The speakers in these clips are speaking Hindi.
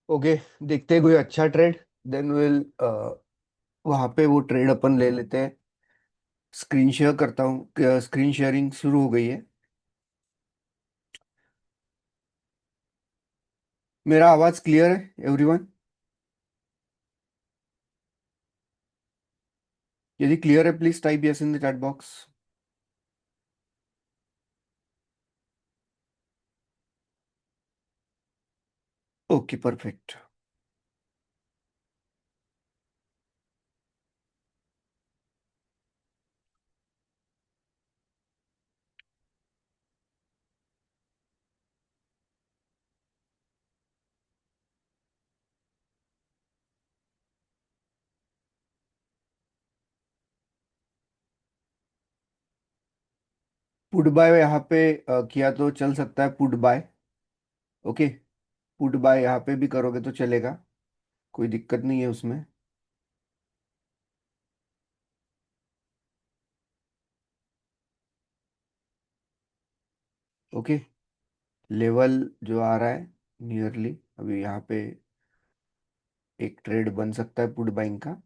ओके। देखते हैं कोई अच्छा ट्रेड। देन विल वहां पे वो ट्रेड अपन ले लेते हैं। स्क्रीन शेयर करता हूँ, स्क्रीन शेयरिंग शुरू हो गई है। मेरा आवाज क्लियर है एवरीवन? यदि क्लियर है please type yes in the chat box. Okay perfect. Put buy यहाँ पे किया तो चल सकता है put buy. Okay. Put buy यहाँ पे भी करोगे तो चलेगा, कोई दिक्कत नहीं है उसमें। ओके। लेवल जो आ रहा है नियरली, अभी यहाँ पे एक ट्रेड बन सकता है पुट बाइंग का।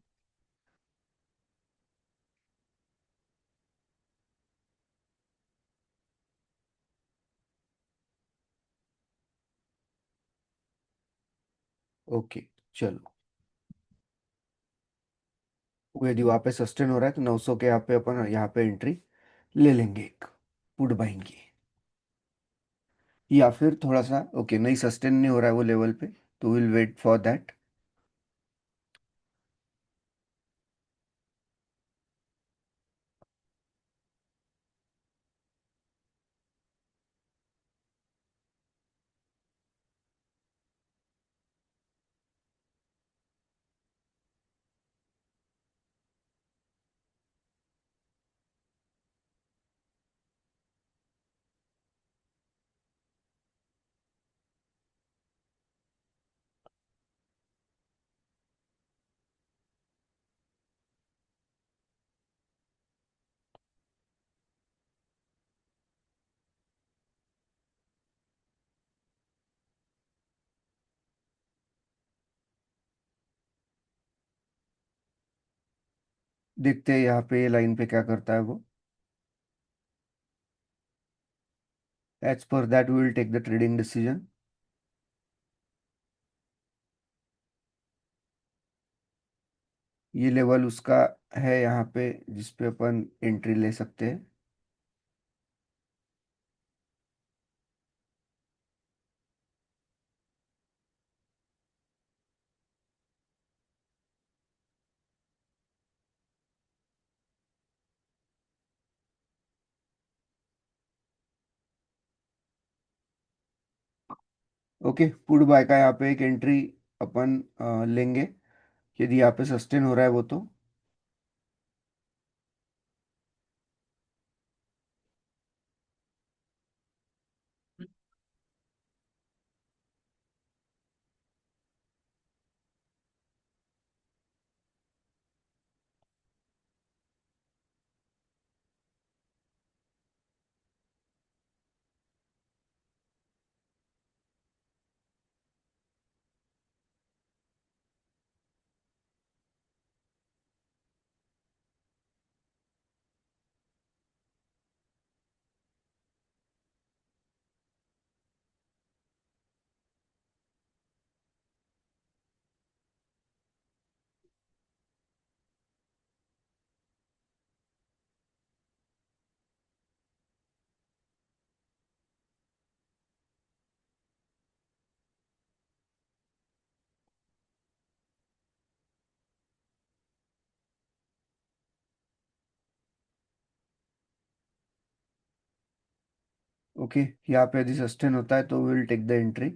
ओके चलो। वो यदि वहाँ पे सस्टेन हो रहा है तो 900 के यहाँ पे अपन यहाँ पे एंट्री ले लेंगे एक पुट बाइंग की। या फिर थोड़ा सा ओके नहीं सस्टेन नहीं हो रहा है वो लेवल पे, तो विल वेट फॉर दैट। देखते हैं यहाँ पे लाइन पे क्या करता है वो। As per that we will take the trading decision. ये लेवल उसका है यहाँ पे जिस पे अपन एंट्री ले सकते हैं। ओके पुट बाय का यहाँ पे एक एंट्री अपन लेंगे यदि यहाँ पे सस्टेन हो रहा है वो तो। ओके यहाँ पे यदि सस्टेन होता है तो विल टेक द एंट्री।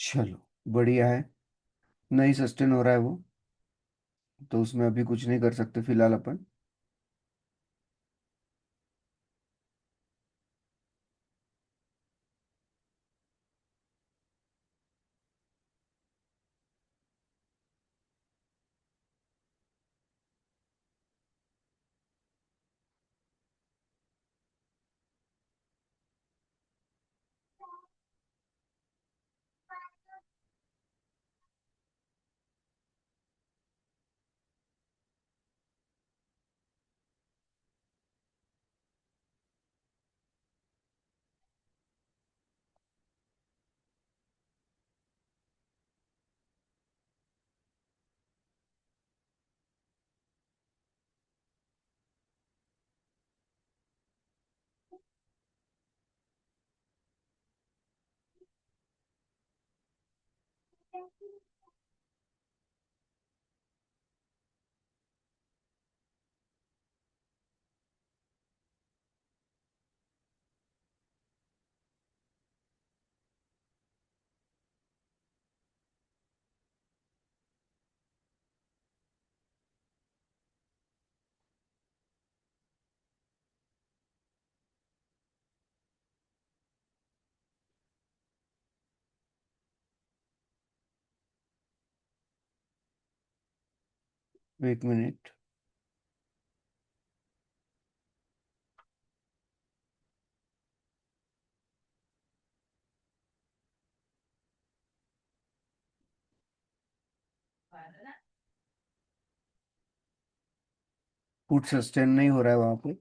चलो, बढ़िया है। नहीं सस्टेन हो रहा है वो, तो उसमें अभी कुछ नहीं कर सकते फिलहाल अपन। एक मिनट। पुट सस्टेन नहीं हो रहा है वहां पे।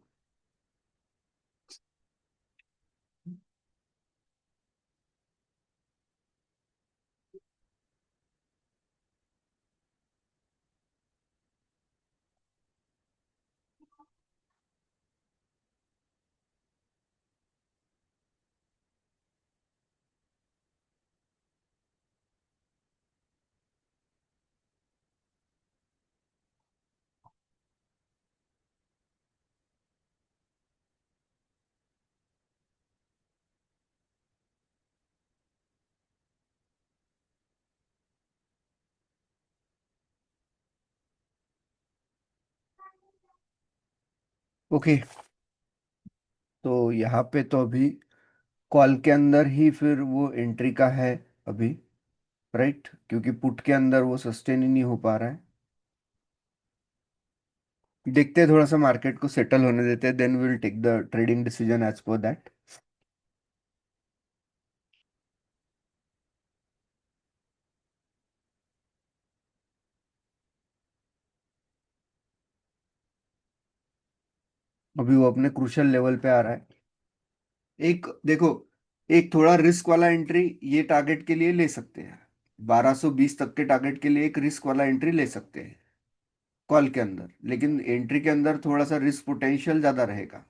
ओके, तो यहाँ पे तो अभी कॉल के अंदर ही फिर वो एंट्री का है अभी, राइट, क्योंकि पुट के अंदर वो सस्टेन ही नहीं हो पा रहा है। देखते हैं, थोड़ा सा मार्केट को सेटल होने देते हैं, then will take the trading decision as per that. अभी वो अपने क्रूशियल लेवल पे आ रहा है। एक देखो, एक थोड़ा रिस्क वाला एंट्री ये टारगेट के लिए ले सकते हैं। 1220 तक के टारगेट के लिए एक रिस्क वाला एंट्री ले सकते हैं कॉल के अंदर, लेकिन एंट्री के अंदर थोड़ा सा रिस्क पोटेंशियल ज्यादा रहेगा।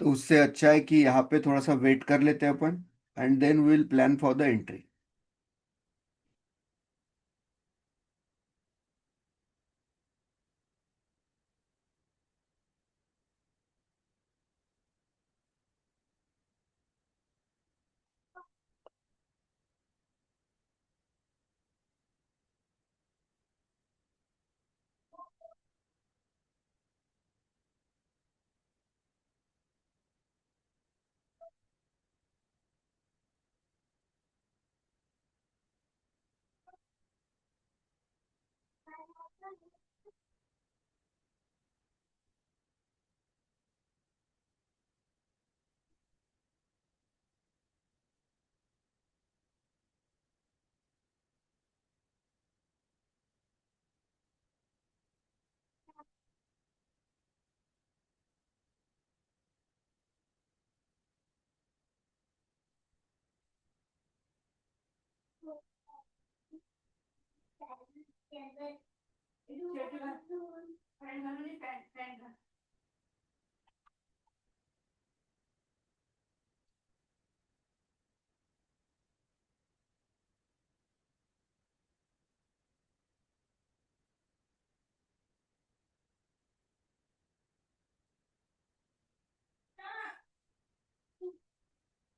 तो उससे अच्छा है कि यहाँ पे थोड़ा सा वेट कर लेते हैं अपन, and then will plan for the entry.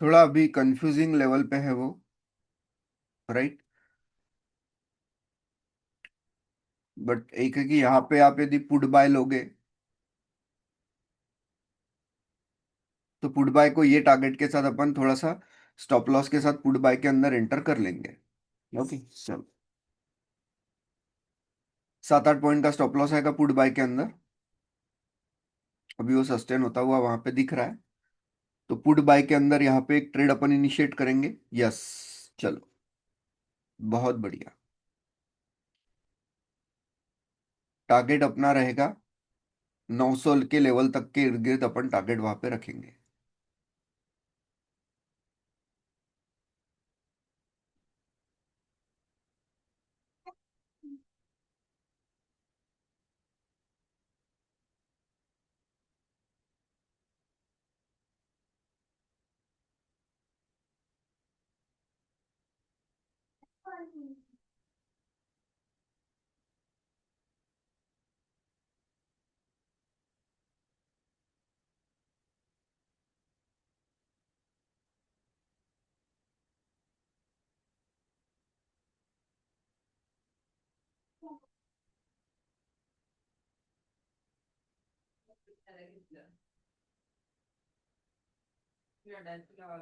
थोड़ा अभी कंफ्यूजिंग लेवल पे है वो, राइट। बट एक है कि यहाँ पे आप यदि पुट बाय लोगे तो पुट बाय को ये टारगेट के साथ अपन थोड़ा सा स्टॉप लॉस के साथ पुट बाय के अंदर एंटर कर लेंगे। ओके चलो, 7-8 पॉइंट का स्टॉप लॉस आएगा पुट बाय के अंदर। अभी वो सस्टेन होता हुआ वहां पे दिख रहा है, तो पुट बाय के अंदर यहाँ पे एक ट्रेड अपन इनिशिएट करेंगे। यस, चलो, बहुत बढ़िया। टारगेट अपना रहेगा 900 के लेवल तक के इर्द गिर्द, अपन टारगेट वहां पे रखेंगे।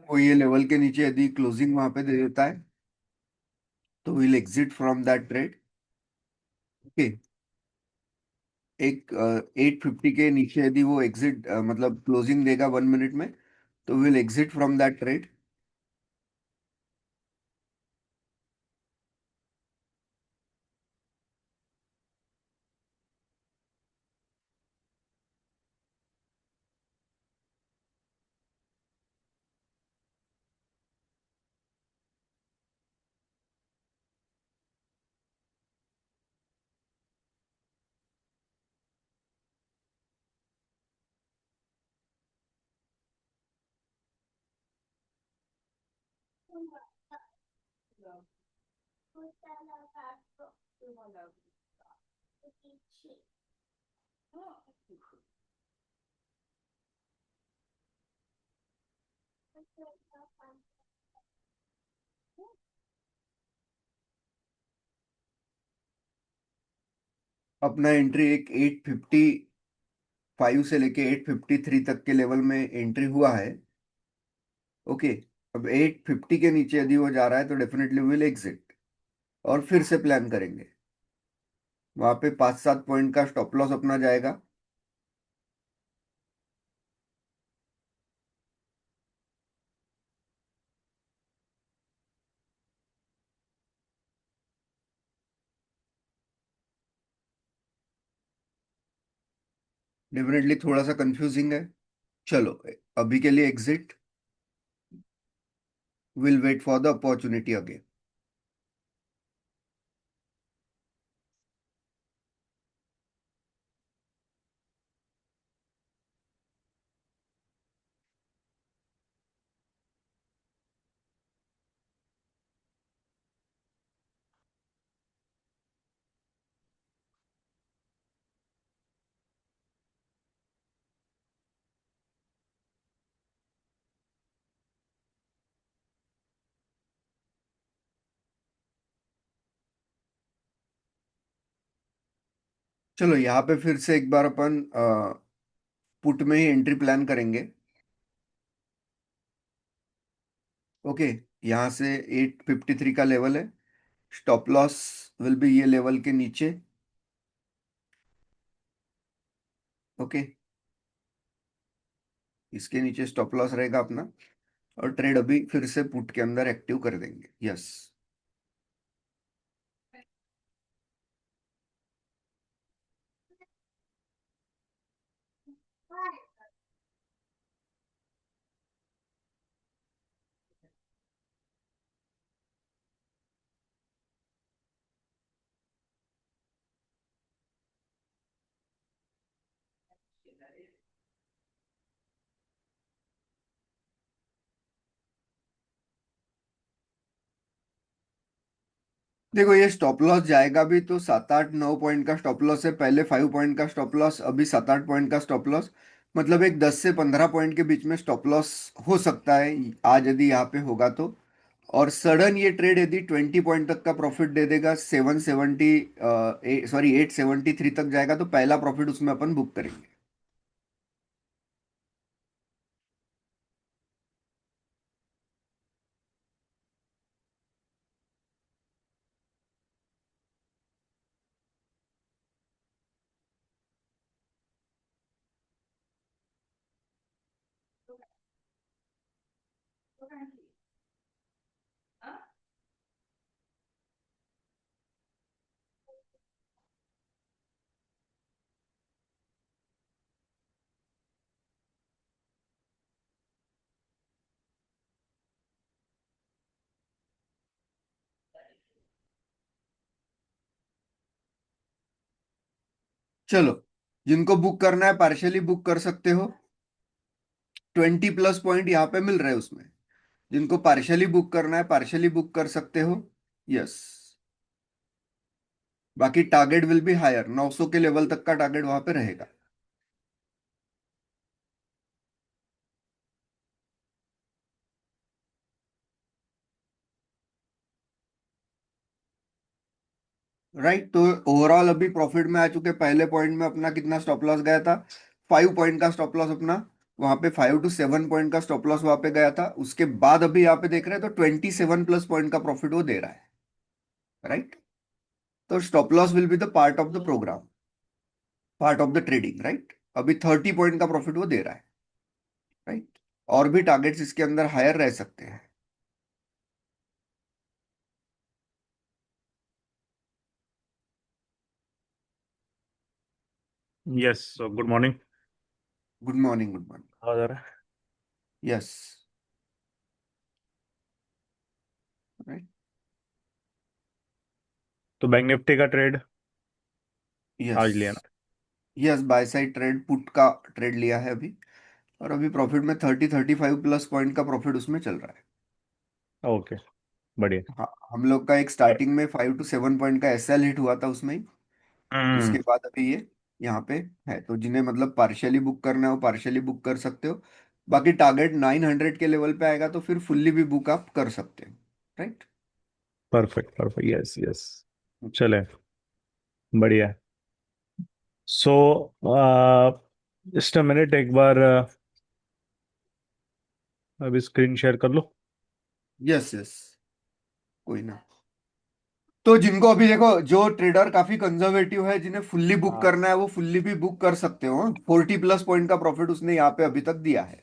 वो ये लेवल के नीचे यदि क्लोजिंग वहां पे दे देता है तो will exit from that trade. Okay, एक 850 के नीचे यदि वो एग्जिट मतलब क्लोजिंग देगा 1 मिनट में, तो will exit from that trade. अपना एंट्री एक 855 से लेके 853 तक के लेवल में एंट्री हुआ है। ओके, अब 850 के नीचे यदि वो जा रहा है तो डेफिनेटली विल एग्जिट, और फिर से प्लान करेंगे। वहां पे 5-7 पॉइंट का स्टॉप लॉस अपना जाएगा। डेफिनेटली थोड़ा सा कंफ्यूजिंग है। चलो, अभी के लिए exit, will wait for the opportunity again. चलो, यहाँ पे फिर से एक बार अपन पुट में ही एंट्री प्लान करेंगे। ओके, यहाँ से 853 का लेवल है, स्टॉप लॉस विल बी ये लेवल के नीचे। ओके, इसके नीचे स्टॉप लॉस रहेगा अपना, और ट्रेड अभी फिर से पुट के अंदर एक्टिव कर देंगे। यस, देखो ये स्टॉप लॉस जाएगा भी तो 7-8-9 पॉइंट का स्टॉप लॉस है, पहले 5 पॉइंट का स्टॉप लॉस, अभी 7-8 पॉइंट का स्टॉप लॉस। मतलब एक 10 से 15 पॉइंट के बीच में स्टॉप लॉस हो सकता है आज यदि यहाँ पे होगा तो। और सडन ये ट्रेड यदि 20 पॉइंट तक का प्रॉफिट दे देगा, 770, सॉरी 873 तक जाएगा, तो पहला प्रॉफिट उसमें अपन बुक करेंगे। चलो, जिनको बुक करना है पार्शियली बुक कर सकते हो। 20 प्लस पॉइंट यहाँ पे मिल रहे हैं उसमें। जिनको पार्शियली बुक करना है पार्शियली बुक कर सकते हो। यस। बाकी टारगेट विल बी हायर, 900 के लेवल तक का टारगेट वहां पे रहेगा। राइट, तो ओवरऑल अभी प्रॉफिट में आ चुके। पहले पॉइंट में अपना कितना स्टॉप लॉस गया था? 5 पॉइंट का स्टॉप लॉस अपना। वहां पे 5 to 7 पॉइंट का स्टॉप लॉस वहां पे गया था। उसके बाद अभी यहाँ पे देख रहे हैं तो 27 प्लस पॉइंट का प्रॉफिट वो दे रहा है। राइट। तो stop loss will be the part of the program, part of the trading. Right. अभी 30 पॉइंट का प्रॉफिट वो दे रहा है। राइट। और भी टारगेट्स इसके अंदर हायर रह सकते हैं। Yes, good morning. Good morning, good morning. आवाज आ रहा है? यस। राइट। तो बैंक निफ्टी का ट्रेड यस। आज लिया ना? Yes, by side trade, put का ट्रेड लिया है अभी। और अभी प्रॉफिट में 30-35 प्लस पॉइंट का प्रॉफिट उसमें चल रहा है। ओके, बढ़िया। हाँ, हम लोग का एक स्टार्टिंग में 5 to 7 पॉइंट का एसएल हिट हुआ था उसमें ही। उसके हम्म। बाद अभी ये यहाँ पे है। तो जिन्हें मतलब पार्शियली बुक करना है वो पार्शियली बुक कर सकते हो। बाकी टारगेट 900 के लेवल पे आएगा तो फिर फुल्ली भी बुक आप कर सकते हो। Right. Perfect perfect, yes yes. चले, बढ़िया। सो जस्ट अ मिनट, एक बार अभी स्क्रीन शेयर कर लो। यस, यस, कोई ना। तो जिनको अभी देखो, जो ट्रेडर काफी कंजर्वेटिव है, जिन्हें फुल्ली बुक हाँ, करना है वो फुल्ली भी बुक कर सकते हो। 40 प्लस पॉइंट का प्रॉफिट उसने यहाँ पे अभी तक दिया है।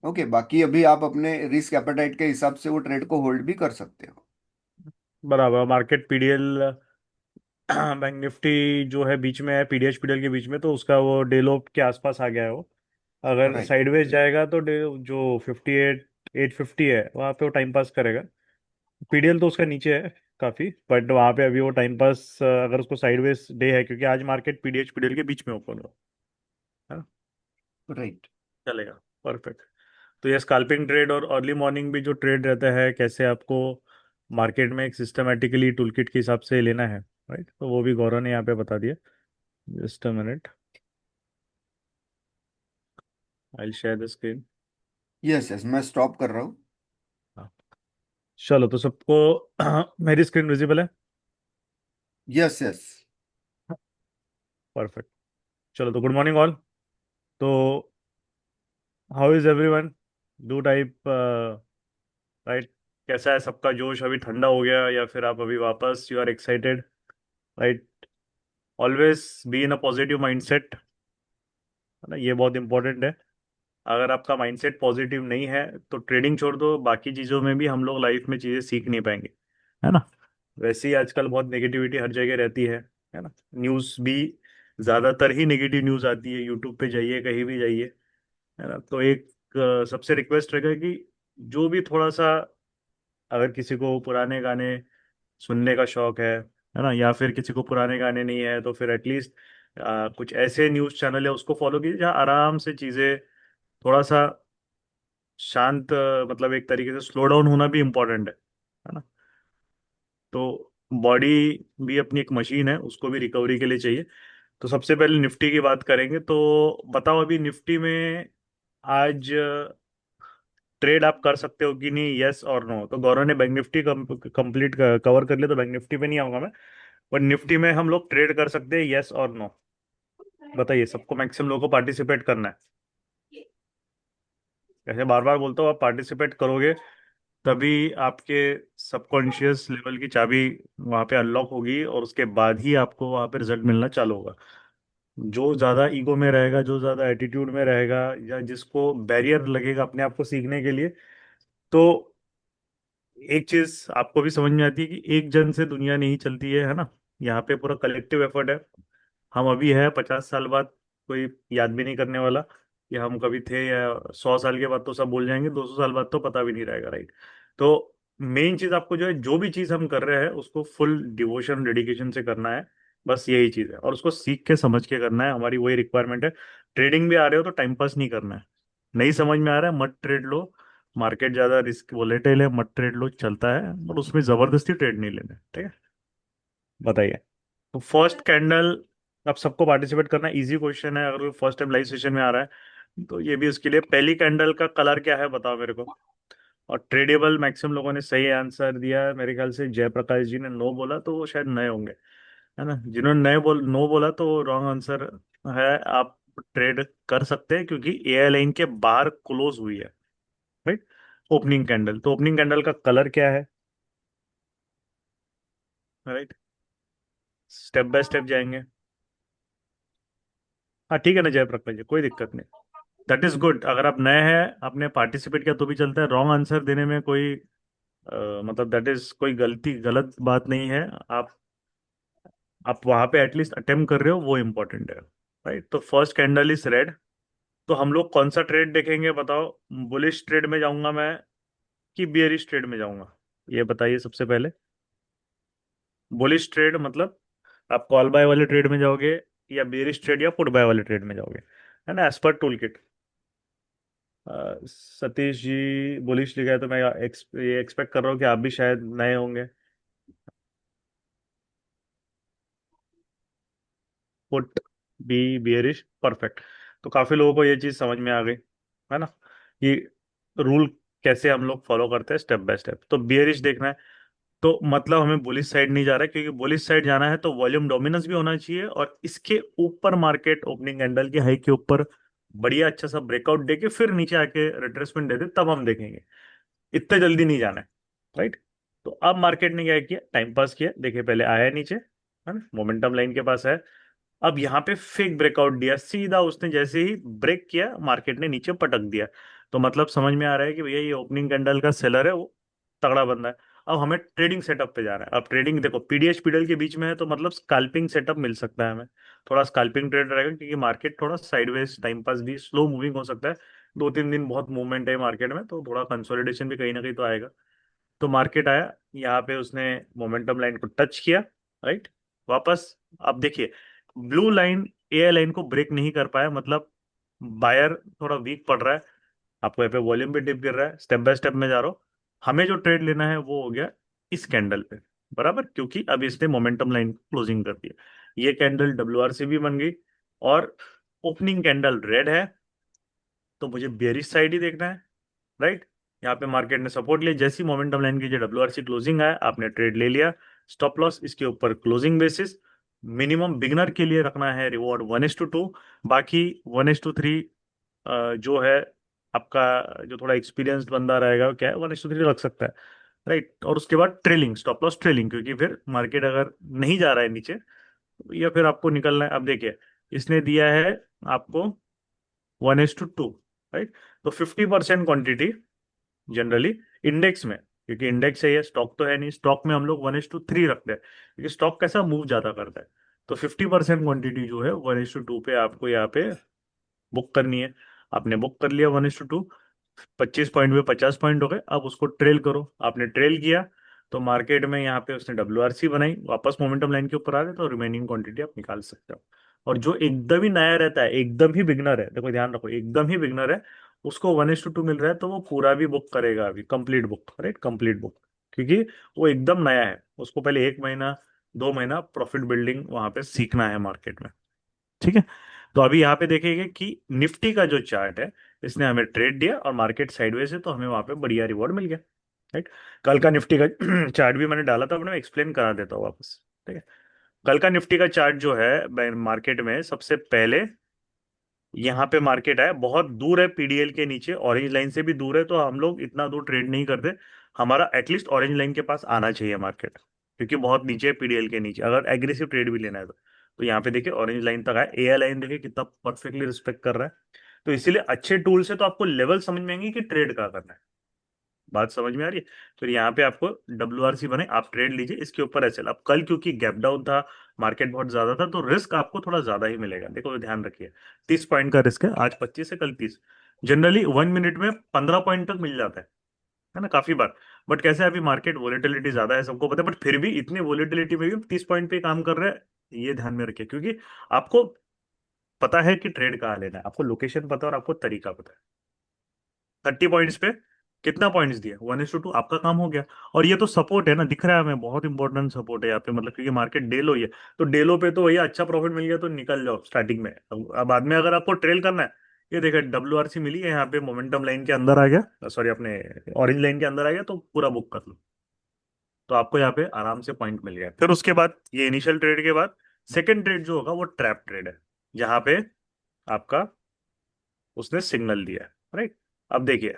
ओके, बाकी अभी आप अपने रिस्क एपेटाइट के हिसाब से वो ट्रेड को होल्ड भी कर सकते हो। बराबर। मार्केट पीडीएल बैंक निफ्टी जो है बीच में है, पीडीएच पीडीएल के बीच में, तो उसका वो डे लो के आसपास आ गया है वो। अगर राइट। साइडवेज जाएगा तो जो 58 850 है वहाँ पे वो टाइम पास करेगा। पीडीएल तो उसका नीचे है काफी, बट वहां पे अभी वो टाइम पास, अगर उसको साइडवेज डे है, क्योंकि आज मार्केट पीडीएच पीडीएल के बीच में ओपन हुआ है ना, राइट। चलेगा। परफेक्ट। तो ये स्कैल्पिंग ट्रेड और अर्ली मॉर्निंग भी जो ट्रेड रहता है, कैसे आपको मार्केट में एक सिस्टमेटिकली टूलकिट के हिसाब से लेना है, राइट, तो वो भी गौरव ने यहाँ पे बता दिया। Just a minute, I share the screen. Yes, yes, मैं स्टॉप कर रहा हूँ। हाँ, चलो तो सबको मेरी स्क्रीन विजिबल है? Yes, yes. परफेक्ट। चलो तो गुड मॉर्निंग ऑल। तो how is everyone? Do type, right. कैसा है सबका जोश? अभी ठंडा हो गया या फिर आप अभी वापस you are excited? Right. Always be in a positive mindset, है ना, ये बहुत इंपॉर्टेंट है। अगर आपका माइंडसेट पॉजिटिव नहीं है तो ट्रेडिंग छोड़ दो, बाकी चीज़ों में भी हम लोग लाइफ में चीज़ें सीख नहीं पाएंगे, है ना। वैसे ही आजकल बहुत नेगेटिविटी हर जगह रहती है ना। न्यूज़ भी ज़्यादातर ही नेगेटिव न्यूज़ आती है, यूट्यूब पे जाइए कहीं भी जाइए, है ना। तो एक सबसे रिक्वेस्ट रहेगा कि जो भी थोड़ा सा, अगर किसी को पुराने गाने सुनने का शौक है ना, या फिर किसी को पुराने गाने नहीं है, तो फिर एटलीस्ट कुछ ऐसे न्यूज़ चैनल है उसको फॉलो कीजिए जहाँ आराम से चीज़ें थोड़ा सा शांत, मतलब एक तरीके से स्लो डाउन होना भी इम्पोर्टेंट है ना। तो बॉडी भी अपनी एक मशीन है, उसको भी रिकवरी के लिए चाहिए। तो सबसे पहले निफ्टी की बात करेंगे। तो बताओ अभी निफ्टी में आज ट्रेड आप कर सकते हो कि नहीं, यस और नो। तो गौरव ने बैंक निफ्टी कंप्लीट कवर कर लिया, तो बैंक निफ्टी पे नहीं आऊंगा मैं। पर निफ्टी में हम लोग ट्रेड कर सकते हैं, यस और नो। बताइए, सबको मैक्सिमम लोगों को पार्टिसिपेट करना है। ऐसे बार बार बोलता हूँ, आप पार्टिसिपेट करोगे तभी आपके सबकॉन्शियस लेवल की चाबी वहां पे अनलॉक होगी, और उसके बाद ही आपको वहां पे रिजल्ट मिलना चालू होगा। जो ज्यादा ईगो में रहेगा, जो ज्यादा एटीट्यूड में रहेगा, या जिसको बैरियर लगेगा अपने आप को सीखने के लिए, तो एक चीज आपको भी समझ में आती है कि एक जन से दुनिया नहीं चलती है ना। यहाँ पे पूरा कलेक्टिव एफर्ट है। हम अभी है, 50 साल बाद कोई याद भी नहीं करने वाला कि हम कभी थे, या 100 साल के बाद तो सब भूल जाएंगे, 200 साल बाद तो पता भी नहीं रहेगा, राइट। तो मेन चीज आपको जो है, जो भी चीज हम कर रहे हैं उसको फुल डिवोशन डेडिकेशन से करना है। बस यही चीज है, और उसको सीख के समझ के करना है, हमारी वही रिक्वायरमेंट है। ट्रेडिंग भी आ रहे हो तो टाइम पास नहीं करना है। नहीं समझ में आ रहा है, मत ट्रेड लो। मार्केट ज्यादा रिस्क वोलेटाइल है, मत ट्रेड लो, चलता है, और उसमें जबरदस्ती ट्रेड नहीं लेना है, ठीक है। बताइए। तो फर्स्ट कैंडल, अब सबको पार्टिसिपेट करना, इजी क्वेश्चन है, अगर फर्स्ट टाइम लाइव सेशन में आ रहा है तो ये भी उसके लिए। पहली कैंडल का कलर क्या है बताओ मेरे को। और ट्रेडेबल मैक्सिमम लोगों ने सही आंसर दिया है मेरे ख्याल से। जयप्रकाश जी ने नो बोला, तो वो शायद नए होंगे, है ना। जिन्होंने नो बोला तो वो रॉन्ग आंसर है। आप ट्रेड कर सकते हैं क्योंकि एआई लाइन के बाहर क्लोज हुई है, राइट। ओपनिंग कैंडल, तो ओपनिंग कैंडल का कलर क्या है, राइट। स्टेप बाय स्टेप जाएंगे। हाँ ठीक है ना जयप्रकाश जी, कोई दिक्कत नहीं। दैट इज गुड, अगर आप नए हैं, आपने पार्टिसिपेट किया तो भी चलता है। रॉन्ग आंसर देने में कोई मतलब दैट इज कोई गलत बात नहीं है। आप वहां पे एटलीस्ट अटेम्प्ट कर रहे हो, वो इम्पोर्टेंट है, राइट। तो फर्स्ट कैंडल इज रेड। तो हम लोग कौन सा ट्रेड देखेंगे बताओ। बुलिश ट्रेड में जाऊंगा मैं कि बियरिश ट्रेड में जाऊंगा, ये बताइए सबसे पहले। बुलिश ट्रेड मतलब आप कॉल बाय वाले ट्रेड में जाओगे, या बेरिश ट्रेड या पुट बाय वाले ट्रेड में जाओगे, है ना, as per tool kit. Satish ji bullish लिखा है, तो मैं ये एक्सपेक्ट कर रहा हूँ कि आप भी शायद नए होंगे। Put be bearish, perfect. तो काफी लोगों को ये चीज समझ में आ गई, है ना, कि रूल कैसे हम लोग फॉलो करते हैं स्टेप बाय स्टेप। तो बियरिश देखना है, तो मतलब हमें बुलिश साइड नहीं जा रहा है, क्योंकि बुलिश साइड जाना है तो वॉल्यूम डोमिनेंस भी होना चाहिए, और इसके ऊपर मार्केट ओपनिंग कैंडल के हाई के ऊपर बढ़िया अच्छा सा ब्रेकआउट देके फिर नीचे आके रिट्रेसमेंट दे दे, तब हम देखेंगे। इतने जल्दी नहीं जाना है, राइट। तो अब मार्केट ने क्या किया, टाइम पास किया। देखिए पहले आया है नीचे, है ना, मोमेंटम लाइन के पास है। अब यहाँ पे फेक ब्रेकआउट दिया सीधा उसने, जैसे ही ब्रेक किया मार्केट ने नीचे पटक दिया। तो मतलब समझ में आ रहा है कि भैया ये ओपनिंग कैंडल का सेलर है, वो तगड़ा बंदा है। अब हमें ट्रेडिंग सेटअप पे जाना है। अब ट्रेडिंग देखो, पीडीएच पीडल के बीच में है, तो मतलब स्कैल्पिंग सेटअप मिल सकता है हमें। थोड़ा स्कैल्पिंग ट्रेड रहेगा, क्योंकि मार्केट थोड़ा साइडवेज टाइम पास भी स्लो मूविंग हो सकता है। 2-3 दिन बहुत मूवमेंट है मार्केट में, तो थोड़ा कंसोलिडेशन भी कहीं ना कहीं तो आएगा। तो मार्केट आया, यहाँ पे उसने मोमेंटम लाइन को टच किया, राइट, वापस। अब देखिए, ब्लू लाइन एआई लाइन को ब्रेक नहीं कर पाया, मतलब बायर थोड़ा वीक पड़ रहा है। आपको यहाँ पे वॉल्यूम भी डिप गिर रहा है, स्टेप बाय स्टेप में जा रहा हूँ। हमें जो ट्रेड लेना है वो हो गया इस कैंडल पे, बराबर, क्योंकि अब इसने मोमेंटम लाइन क्लोजिंग कर दिया। ये कैंडल डब्ल्यू भी बन गई, और ओपनिंग कैंडल रेड है, तो मुझे बेरिश साइड ही देखना है, राइट। यहाँ पे मार्केट ने सपोर्ट लिया, जैसी मोमेंटम लाइन की जो डब्ल्यू क्लोजिंग आया, आपने ट्रेड ले लिया। स्टॉप लॉस इसके ऊपर क्लोजिंग बेसिस। मिनिमम बिगनर के लिए रखना है रिवॉर्ड 1:2। बाकी 1:3 जो है आपका, जो थोड़ा एक्सपीरियंस्ड बंदा रहेगा क्या है, 1:3 रख सकता है, राइट। और उसके बाद ट्रेलिंग, स्टॉप लॉस ट्रेलिंग, क्योंकि फिर मार्केट अगर नहीं जा रहा है नीचे, या फिर आपको निकलना है। अब देखिए, इसने दिया है आपको 1:2, राइट। तो 50% क्वांटिटी जनरली इंडेक्स में, क्योंकि इंडेक्स है ये, स्टॉक तो है नहीं, स्टॉक में हम लोग 1:3 रखते हैं, क्योंकि स्टॉक कैसा मूव ज्यादा करता है। तो 50% क्वांटिटी जो है 1:2 पे आपको यहाँ पे बुक करनी है। आपने बुक कर लिया 1:2, 25 पॉइंट पे 50 पॉइंट हो गए। अब उसको ट्रेल करो, आपने ट्रेल किया, तो मार्केट में यहाँ पे उसने बनाई, वापस मोमेंटम लाइन के ऊपर आ गए, तो रिमेनिंग क्वांटिटी आप निकाल सकते हो। और जो एकदम ही नया रहता है, एकदम ही बिगनर है, देखो ध्यान रखो, एकदम ही बिगनर है, उसको 1:2 मिल रहा है, तो वो पूरा भी बुक करेगा अभी, complete book, right, complete book. क्योंकि वो एकदम नया है, उसको पहले 1 महीना 2 महीना प्रॉफिट बिल्डिंग वहां पे सीखना है मार्केट में। ठीक है। तो अभी यहाँ पे देखेंगे कि निफ्टी का जो चार्ट है, इसने हमें ट्रेड दिया और मार्केट साइडवेज है, तो हमें वहां पे बढ़िया रिवॉर्ड मिल गया। राइट। कल का निफ्टी का चार्ट भी मैंने डाला था, मैं एक्सप्लेन करा देता हूँ वापस। ठीक है। कल का निफ्टी का चार्ट जो है मार्केट में, सबसे पहले यहाँ पे मार्केट है बहुत दूर है पीडीएल के नीचे, ऑरेंज लाइन से भी दूर है, तो हम लोग इतना दूर ट्रेड नहीं करते। हमारा एटलीस्ट ऑरेंज लाइन के पास आना चाहिए मार्केट, क्योंकि बहुत नीचे है पीडीएल के नीचे, अगर एग्रेसिव ट्रेड भी लेना है तो यहाँ पे देखिए ऑरेंज लाइन तक है, एआई लाइन देखिए कितना परफेक्टली रिस्पेक्ट कर रहा है। तो इसीलिए अच्छे टूल से तो आपको लेवल समझ में आएंगे कि ट्रेड कहाँ करना है। बात समझ में आ रही है? फिर यहाँ पे आपको WRC बने, आप ट्रेड लीजिए इसके ऊपर एसएल। अब कल क्योंकि गैप डाउन था, मार्केट बहुत ज्यादा था, तो रिस्क आपको थोड़ा ज्यादा ही मिलेगा। देखो ध्यान रखिए, 30 पॉइंट का रिस्क है, आज 25 है कल 30। जनरली 1 मिनट में 15 पॉइंट तक मिल जाता है ना, काफी बार। बट कैसे है, अभी मार्केट वोलेटिलिटी ज्यादा है, सबको पता है, बट फिर भी इतने वोलेटिलिटी में भी 30 पॉइंट पे काम कर रहा है, ये ध्यान में रखिए। क्योंकि आपको पता है कि ट्रेड कहाँ लेना है, आपको लोकेशन पता है और आपको तरीका पता है। 30 पॉइंट्स पे कितना पॉइंट्स दिया, 1:2, आपका काम हो गया। और ये तो सपोर्ट है ना, दिख रहा है हमें, बहुत इंपॉर्टेंट सपोर्ट है यहाँ पे, मतलब क्योंकि मार्केट डेलो ही है। तो डेलो पे तो भैया अच्छा प्रॉफिट मिल गया तो निकल जाओ स्टार्टिंग में। अब बाद में अगर आपको ट्रेल करना है, ये देखिए WRC मिली है यहाँ पे, मोमेंटम लाइन के अंदर आ गया, सॉरी अपने ऑरेंज लाइन के अंदर आ गया, तो पूरा बुक कर लो। तो आपको यहाँ पे आराम से पॉइंट मिल गया। फिर उसके बाद ये इनिशियल ट्रेड के बाद सेकंड ट्रेड जो होगा वो ट्रैप ट्रेड है, जहां पे आपका उसने सिग्नल दिया है। राइट। अब देखिए,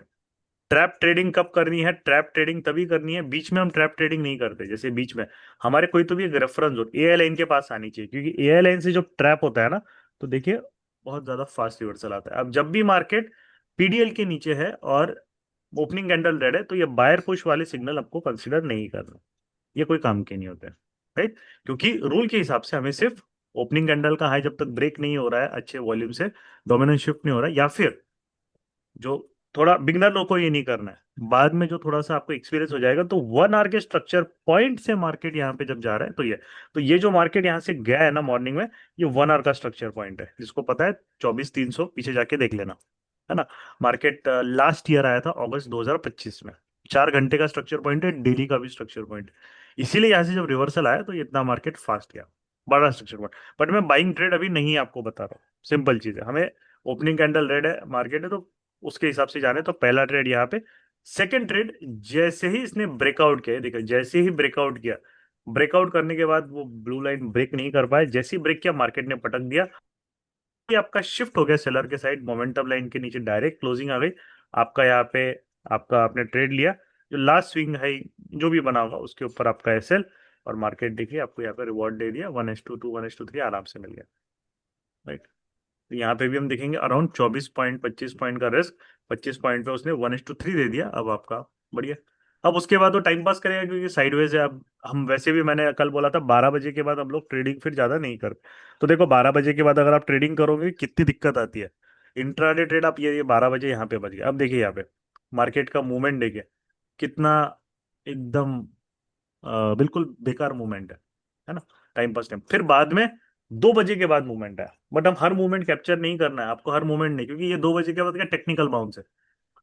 ट्रैप ट्रेडिंग कब करनी है? ट्रैप ट्रेडिंग तभी करनी है, बीच में हम ट्रैप ट्रेडिंग नहीं करते। जैसे बीच में हमारे कोई तो भी एक रेफरेंस हो, एआई लाइन के पास आनी चाहिए, क्योंकि एआई लाइन से जो ट्रैप होता है ना, तो देखिए बहुत ज्यादा फास्ट रिवर्सल आता है। अब जब भी मार्केट पीडीएल के नीचे है और ओपनिंग कैंडल रेड है, तो ये बायर पुश वाले सिग्नल आपको कंसिडर नहीं करना, ये कोई काम के नहीं होते। राइट। क्योंकि रूल के हिसाब से हमें सिर्फ ओपनिंग कैंडल का हाई जब तक ब्रेक नहीं हो रहा है अच्छे वॉल्यूम से, डोमिनेंस शिफ्ट नहीं हो रहा है, या फिर जो थोड़ा बिगनर लोग को ये नहीं करना है, बाद में जो थोड़ा सा आपको एक्सपीरियंस हो जाएगा, तो 1 आवर के स्ट्रक्चर पॉइंट से मार्केट यहाँ पे जब जा रहा है, तो ये जो मार्केट यहाँ से गया है ना मॉर्निंग में, ये 1 आवर का स्ट्रक्चर पॉइंट है, जिसको पता है 24,300 पीछे जाके देख लेना, है ना। मार्केट लास्ट ईयर आया था अगस्त 2025 में, 4 घंटे का स्ट्रक्चर पॉइंट है, डेली का भी स्ट्रक्चर पॉइंट। इसीलिए यहाँ से जब रिवर्सल आया तो ये इतना मार्केट फास्ट गया, बड़ा स्ट्रक्चर पॉइंट। बट मैं बाइंग ट्रेड अभी नहीं आपको बता रहा हूँ, सिंपल चीज है, हमें ओपनिंग कैंडल रेड है मार्केट है, तो उसके हिसाब से जाने। तो पहला ट्रेड यहाँ पे, सेकंड ट्रेड जैसे ही इसने ब्रेकआउट किया, देखिए जैसे ही ब्रेकआउट किया, ब्रेकआउट करने के बाद वो ब्लू लाइन ब्रेक नहीं कर पाए, जैसे ही ब्रेक किया मार्केट ने पटक दिया, ये आपका शिफ्ट हो गया सेलर के साइड, मोमेंटम लाइन के नीचे डायरेक्ट क्लोजिंग आ गई आपका यहाँ पे। आपका आपने ट्रेड लिया, जो लास्ट स्विंग है जो भी बना होगा उसके ऊपर आपका एसएल, और मार्केट देखिए आपको यहाँ पे रिवॉर्ड दे दिया, 1:2 1:3 आराम से मिल गया। राइट। तो यहाँ पे भी हम देखेंगे अराउंड 24 पॉइंट 25 पॉइंट का रिस्क, 25 पॉइंट पे उसने 1:3 दे दिया, अब आपका बढ़िया। अब उसके बाद वो टाइम पास करेगा क्योंकि साइडवेज है। अब हम वैसे भी, मैंने कल बोला था 12 बजे के बाद हम लोग ट्रेडिंग फिर ज्यादा नहीं करते। तो देखो 12 बजे के बाद अगर आप ट्रेडिंग करोगे कितनी दिक्कत आती है। इंट्राडे ट्रेड आप ये 12 बजे यहाँ पे बच गया। अब देखिए यहाँ पे मार्केट का मूवमेंट देखिए कितना एकदम बिल्कुल बेकार मूवमेंट है ना, टाइम पास टाइम। फिर बाद में 2 बजे के बाद मूवमेंट है, बट हम हर मूवमेंट कैप्चर नहीं करना है आपको, हर मूवमेंट नहीं, क्योंकि ये 2 बजे के बाद क्या टेक्निकल बाउंस है।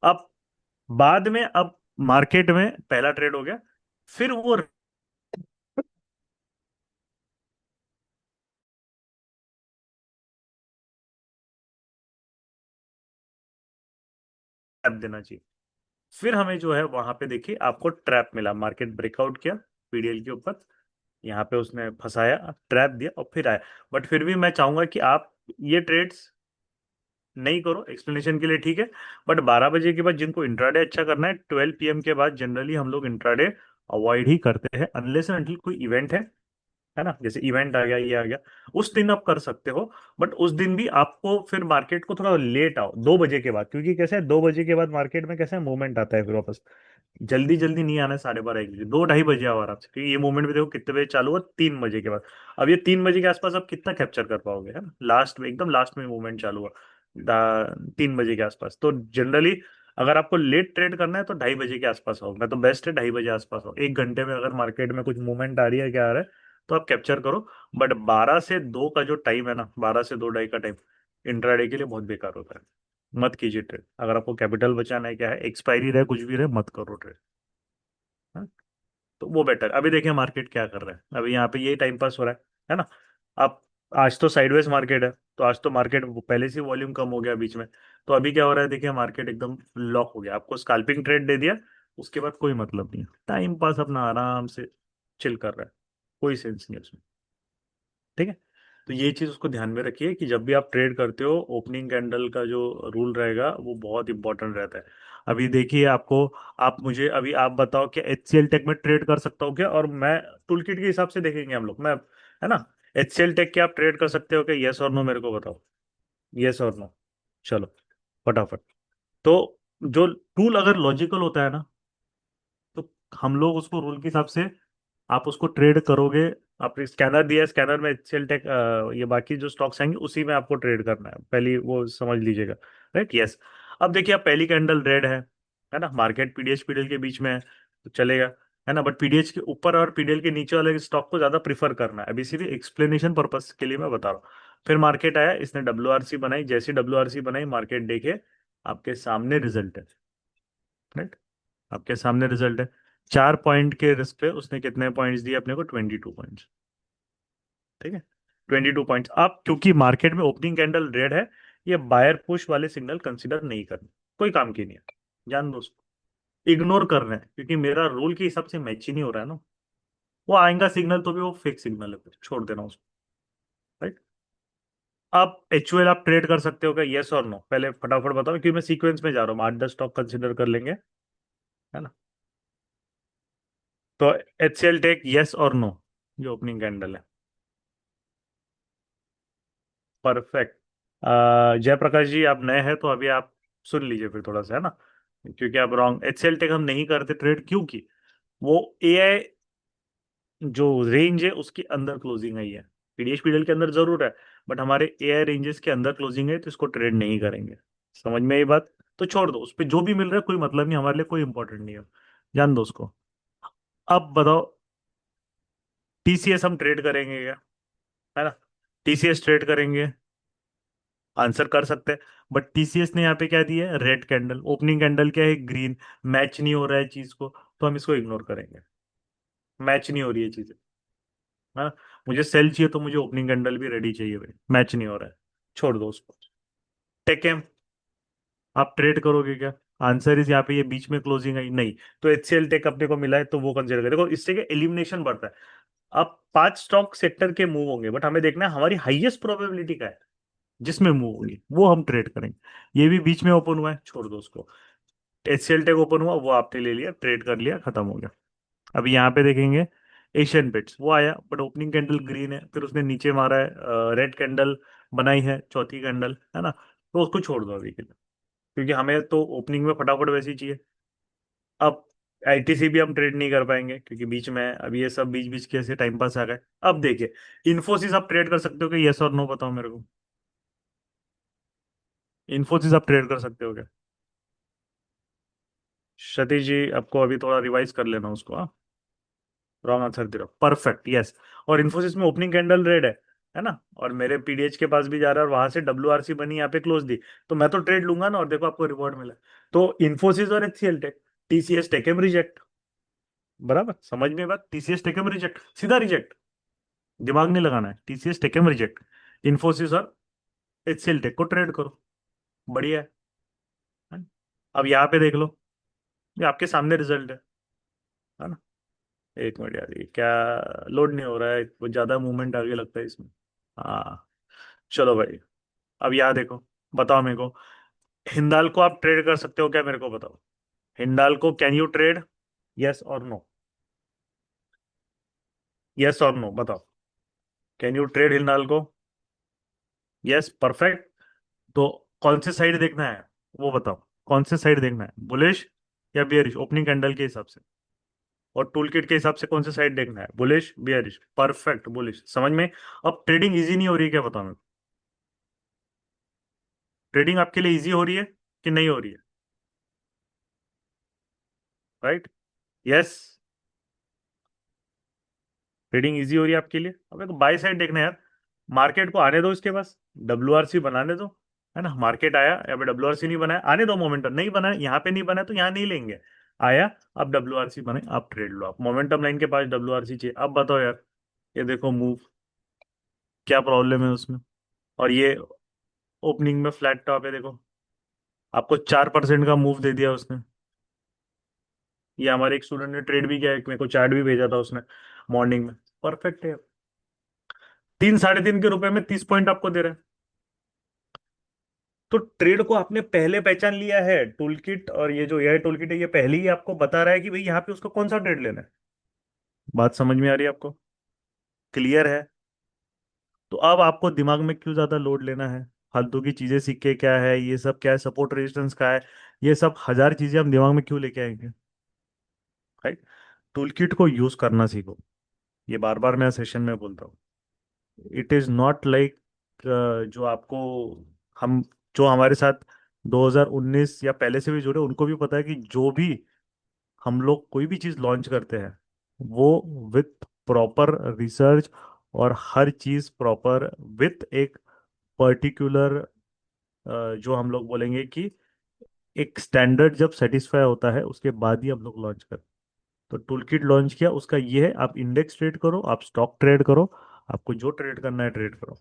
अब बाद में, अब मार्केट में पहला ट्रेड हो गया, फिर वो रैप देना चाहिए। फिर हमें जो है वहां पे देखिए आपको ट्रैप मिला, मार्केट ब्रेकआउट किया पीडीएल के ऊपर, यहाँ पे उसने फंसाया, ट्रैप दिया और फिर आया। बट फिर भी मैं चाहूंगा कि आप ये ट्रेड्स नहीं करो, एक्सप्लेनेशन के लिए ठीक है। बट 12 बजे के बाद जिनको इंट्राडे अच्छा करना है, 12 PM के बाद जनरली हम लोग इंट्राडे अवॉइड ही करते हैं, अनलेस एंड अनटिल कोई इवेंट है ना, जैसे इवेंट आ गया, ये आ गया, उस दिन आप कर सकते हो। बट उस दिन भी आपको फिर मार्केट को थोड़ा लेट आओ 2 बजे के बाद, क्योंकि कैसे है 2 बजे के बाद मार्केट में कैसे मूवमेंट आता है फिर वापस, जल्दी जल्दी नहीं आना है 12:30 1 बजे, 2 ढाई बजे आओ आराम से, क्योंकि ये मूवमेंट भी देखो कितने बजे चालू हुआ, 3 बजे के बाद। अब ये 3 बजे के आसपास आप कितना कैप्चर कर पाओगे, है ना, लास्ट में एकदम लास्ट में मूवमेंट चालू हुआ 3 बजे के आसपास। तो जनरली अगर आपको लेट ट्रेड करना है तो 2:30 बजे के आसपास आओ, मैं तो बेस्ट है 2:30 बजे आसपास आओ, 1 घंटे में अगर मार्केट में कुछ मूवमेंट आ रही है क्या आ रहा है तो आप कैप्चर करो। बट 12 से 2 का जो टाइम है ना, 12 से 2 ढाई का टाइम इंट्राडे के लिए बहुत बेकार होता है, मत कीजिए ट्रेड। अगर आपको कैपिटल बचाना है, क्या है एक्सपायरी रहे कुछ भी रहे, मत करो ट्रेड। हाँ? तो वो बेटर। अभी देखिए मार्केट क्या कर रहा है, अभी यहाँ पे यही टाइम पास हो रहा है ना। अब आज तो साइडवेज मार्केट है, तो आज तो मार्केट पहले से वॉल्यूम कम हो गया बीच में। तो अभी क्या हो रहा है देखिए, मार्केट एकदम लॉक हो गया, आपको स्कैल्पिंग ट्रेड दे दिया, उसके बाद कोई मतलब नहीं है, टाइम पास अपना आराम से चिल कर रहा है, कोई सेंस नहीं है उसमें। ठीक है। तो ये चीज उसको ध्यान में रखिए कि जब भी आप ट्रेड करते हो, ओपनिंग कैंडल का जो रूल रहेगा वो बहुत इंपॉर्टेंट रहता है। अभी देखिए आपको, आप मुझे अभी आप बताओ कि HCL टेक में ट्रेड कर सकता हूँ क्या, और मैं टूल किट के हिसाब से देखेंगे हम लोग, मैं, है ना। HCL टेक के आप ट्रेड कर सकते हो क्या, यस और नो मेरे को बताओ, यस और नो। चलो फटाफट। तो जो टूल अगर लॉजिकल होता है ना, तो हम लोग उसको रूल के हिसाब से, आप उसको ट्रेड करोगे। आपने स्कैनर दिया है, स्कैनर में HCL टेक, ये बाकी जो स्टॉक्स आएंगे उसी में आपको ट्रेड करना है, पहली वो समझ लीजिएगा। Right, yes. अब देखिए, आप पहली कैंडल रेड है ना, मार्केट पीडीएच पीडीएल के बीच में है तो चलेगा, है ना। बट पीडीएच के ऊपर और पीडीएल के नीचे वाले स्टॉक को ज्यादा प्रीफर करना है, अभी सिर्फ एक्सप्लेनेशन पर्पस के लिए मैं बता रहा हूँ। फिर मार्केट आया, इसने WRC बनाई, जैसी WRC बनाई मार्केट देखे, आपके सामने रिजल्ट है। राइट, आपके सामने रिजल्ट है। 4 पॉइंट के रिस्क पे उसने कितने पॉइंट्स दिए अपने को, 22 पॉइंट्स। ठीक है, 22 पॉइंट्स। अब क्योंकि मार्केट में ओपनिंग कैंडल रेड है, ये बायर पुश वाले सिग्नल कंसिडर नहीं करने, कोई काम की नहीं है, जान दो उसको, इग्नोर कर रहे हैं, क्योंकि मेरा रूल के हिसाब से मैच ही नहीं हो रहा है ना। वो आएगा सिग्नल तो भी वो फेक सिग्नल है, फिर छोड़ देना उसको। राइट। आप HUL आप ट्रेड कर सकते हो क्या, येस और नो, पहले फटाफट बताओ, क्योंकि मैं सीक्वेंस में जा रहा हूँ, 8-10 स्टॉक कंसिडर कर लेंगे, है ना। तो HCL टेक येस और नो, ये ओपनिंग कैंडल है। परफेक्ट। जयप्रकाश जी आप नए हैं तो अभी आप सुन लीजिए फिर थोड़ा सा, है ना, क्योंकि आप रॉन्ग, HCL टेक हम नहीं करते ट्रेड, क्योंकि वो AI जो रेंज है उसके अंदर क्लोजिंग आई है, पीडीएच पीडीएल के अंदर जरूर है, बट हमारे AI रेंजेस के अंदर क्लोजिंग है, तो इसको ट्रेड नहीं करेंगे। समझ में ये बात, तो छोड़ दो, उस पर जो भी मिल रहा है कोई मतलब नहीं, हमारे लिए कोई इंपॉर्टेंट नहीं है, जान दो उसको। अब बताओ, TCS हम ट्रेड करेंगे क्या, है ना, TCS ट्रेड करेंगे, आंसर कर सकते हैं। बट TCS ने यहाँ पे क्या दिया है, रेड कैंडल, ओपनिंग कैंडल क्या है, ग्रीन, मैच नहीं हो रहा है चीज को, तो हम इसको इग्नोर करेंगे, मैच नहीं हो रही है चीजें, है ना। मुझे सेल चाहिए तो मुझे ओपनिंग कैंडल भी रेडी चाहिए भाई, मैच नहीं हो रहा है, छोड़ दो उसको। टेकेम आप ट्रेड करोगे क्या, आंसर इज यहाँ पे, ये बीच में क्लोजिंग आई नहीं, तो HCL टेक अपने को मिला है तो वो कंसिडर करें, देखो इससे क्या एलिमिनेशन बढ़ता है। अब 5 स्टॉक सेक्टर के मूव होंगे, बट हमें देखना है हमारी हाईएस्ट प्रोबेबिलिटी का है जिसमें मूव होगी, वो हम ट्रेड करेंगे। ये भी बीच में ओपन हुआ है, छोड़ दो उसको। HCL टेक ओपन हुआ, वो आपने ले लिया, ट्रेड कर लिया, खत्म हो गया। अभी यहाँ पे देखेंगे, एशियन पेट्स वो आया, बट ओपनिंग कैंडल ग्रीन है, फिर उसने नीचे मारा है, रेड कैंडल बनाई है, चौथी कैंडल, है ना, तो उसको छोड़ दो अभी के लिए, क्योंकि हमें तो ओपनिंग में फटाफट वैसी चाहिए। अब ITC भी हम ट्रेड नहीं कर पाएंगे, क्योंकि बीच में है, अब ये सब बीच बीच के ऐसे टाइम पास आ गए। अब देखिए, इन्फोसिस आप ट्रेड कर सकते हो क्या, यस और नो बताओ मेरे को, इन्फोसिस आप ट्रेड कर सकते हो क्या। सतीश जी आपको अभी थोड़ा रिवाइज कर लेना उसको, हाँ, रॉन्ग आंसर दे रहा हूँ, परफेक्ट, यस। और इन्फोसिस में ओपनिंग कैंडल रेड है ना, और मेरे पीडीएच के पास भी जा रहा है, और वहां से WRC बनी, यहाँ पे क्लोज दी, तो मैं तो ट्रेड लूंगा ना, और देखो आपको रिवॉर्ड मिला। तो इन्फोसिस और HCL take, TCS Tekam reject, बराबर समझ में बात, TCS टेकम रिजेक्ट, सीधा रिजेक्ट, दिमाग नहीं लगाना है, TCS टेकम रिजेक्ट, इन्फोसिस और HCL टेक को ट्रेड करो, बढ़िया है। अब यहाँ पे देख लो, ये आपके सामने रिजल्ट है ना। एक मिनट यार, ये क्या लोड नहीं हो रहा है, कुछ ज्यादा मूवमेंट आगे लगता है इसमें। हाँ, चलो भाई, अब यहाँ देखो, बताओ मेरे को, हिंडाल को आप ट्रेड कर सकते हो क्या, मेरे को बताओ, हिंडाल को कैन यू ट्रेड, यस और नो, यस और नो बताओ, कैन यू ट्रेड हिंडाल को, यस, परफेक्ट। तो कौन से साइड देखना है वो बताओ, कौन से साइड देखना है, बुलिश या बियरिश, ओपनिंग कैंडल के हिसाब से, और टूल किट के हिसाब से कौन से साइड देखना है, बुलिश बियरिश, परफेक्ट, बुलिश, समझ में। अब ट्रेडिंग इजी नहीं हो रही है क्या, बताओ मेरे को, ट्रेडिंग आपके लिए इजी हो रही है कि नहीं हो रही है, राइट, यस, ट्रेडिंग इजी हो रही है आपके लिए। अब एक बाय साइड देखना है यार, मार्केट को आने दो इसके पास, WRC बनाने दो, है ना, मार्केट आया, या फिर WRC नहीं बनाया, आने दो, मोमेंटम नहीं बना, यहाँ पे नहीं बना तो यहाँ नहीं लेंगे, आया, अब WRC बने, आप ट्रेड लो, आप मोमेंटम लाइन के पास WRC चाहिए। अब बताओ यार, ये देखो मूव, क्या प्रॉब्लम है उसमें, और ये ओपनिंग में फ्लैट टॉप है, देखो आपको 4% का मूव दे दिया उसने। ये हमारे एक स्टूडेंट ने ट्रेड भी किया है, मेरे को चार्ट भी भेजा था उसने मॉर्निंग में। परफेक्ट है। 3 साढ़े 3 के रुपए में 30 पॉइंट आपको दे रहा है। तो ट्रेड को आपने पहले पहचान लिया है टूल किट, और ये जो एआई टूल किट है ये पहले ही आपको बता रहा है कि भाई यहाँ पे उसको कौन सा ट्रेड लेना है। बात समझ में आ रही है आपको? क्लियर है? तो अब आपको दिमाग में क्यों ज्यादा लोड लेना है? फालतू की चीजें सीख के क्या है, ये सब क्या है, सपोर्ट रेजिस्टेंस का है, ये सब हजार चीजें हम दिमाग में क्यों लेके आएंगे? राइट? टूल किट को यूज करना सीखो। ये बार बार मैं सेशन में बोलता हूँ। इट इज नॉट लाइक जो आपको हम जो हमारे साथ 2019 या पहले से भी जुड़े उनको भी पता है कि जो भी हम लोग कोई भी चीज लॉन्च करते हैं वो विथ प्रॉपर रिसर्च और हर चीज प्रॉपर विथ एक पर्टिकुलर जो हम लोग बोलेंगे कि एक स्टैंडर्ड जब सेटिस्फाई होता है उसके बाद ही हम लोग लॉन्च करते हैं। तो टूल किट लॉन्च किया, उसका ये है आप इंडेक्स ट्रेड करो, आप स्टॉक ट्रेड करो, आपको जो ट्रेड करना है ट्रेड करो।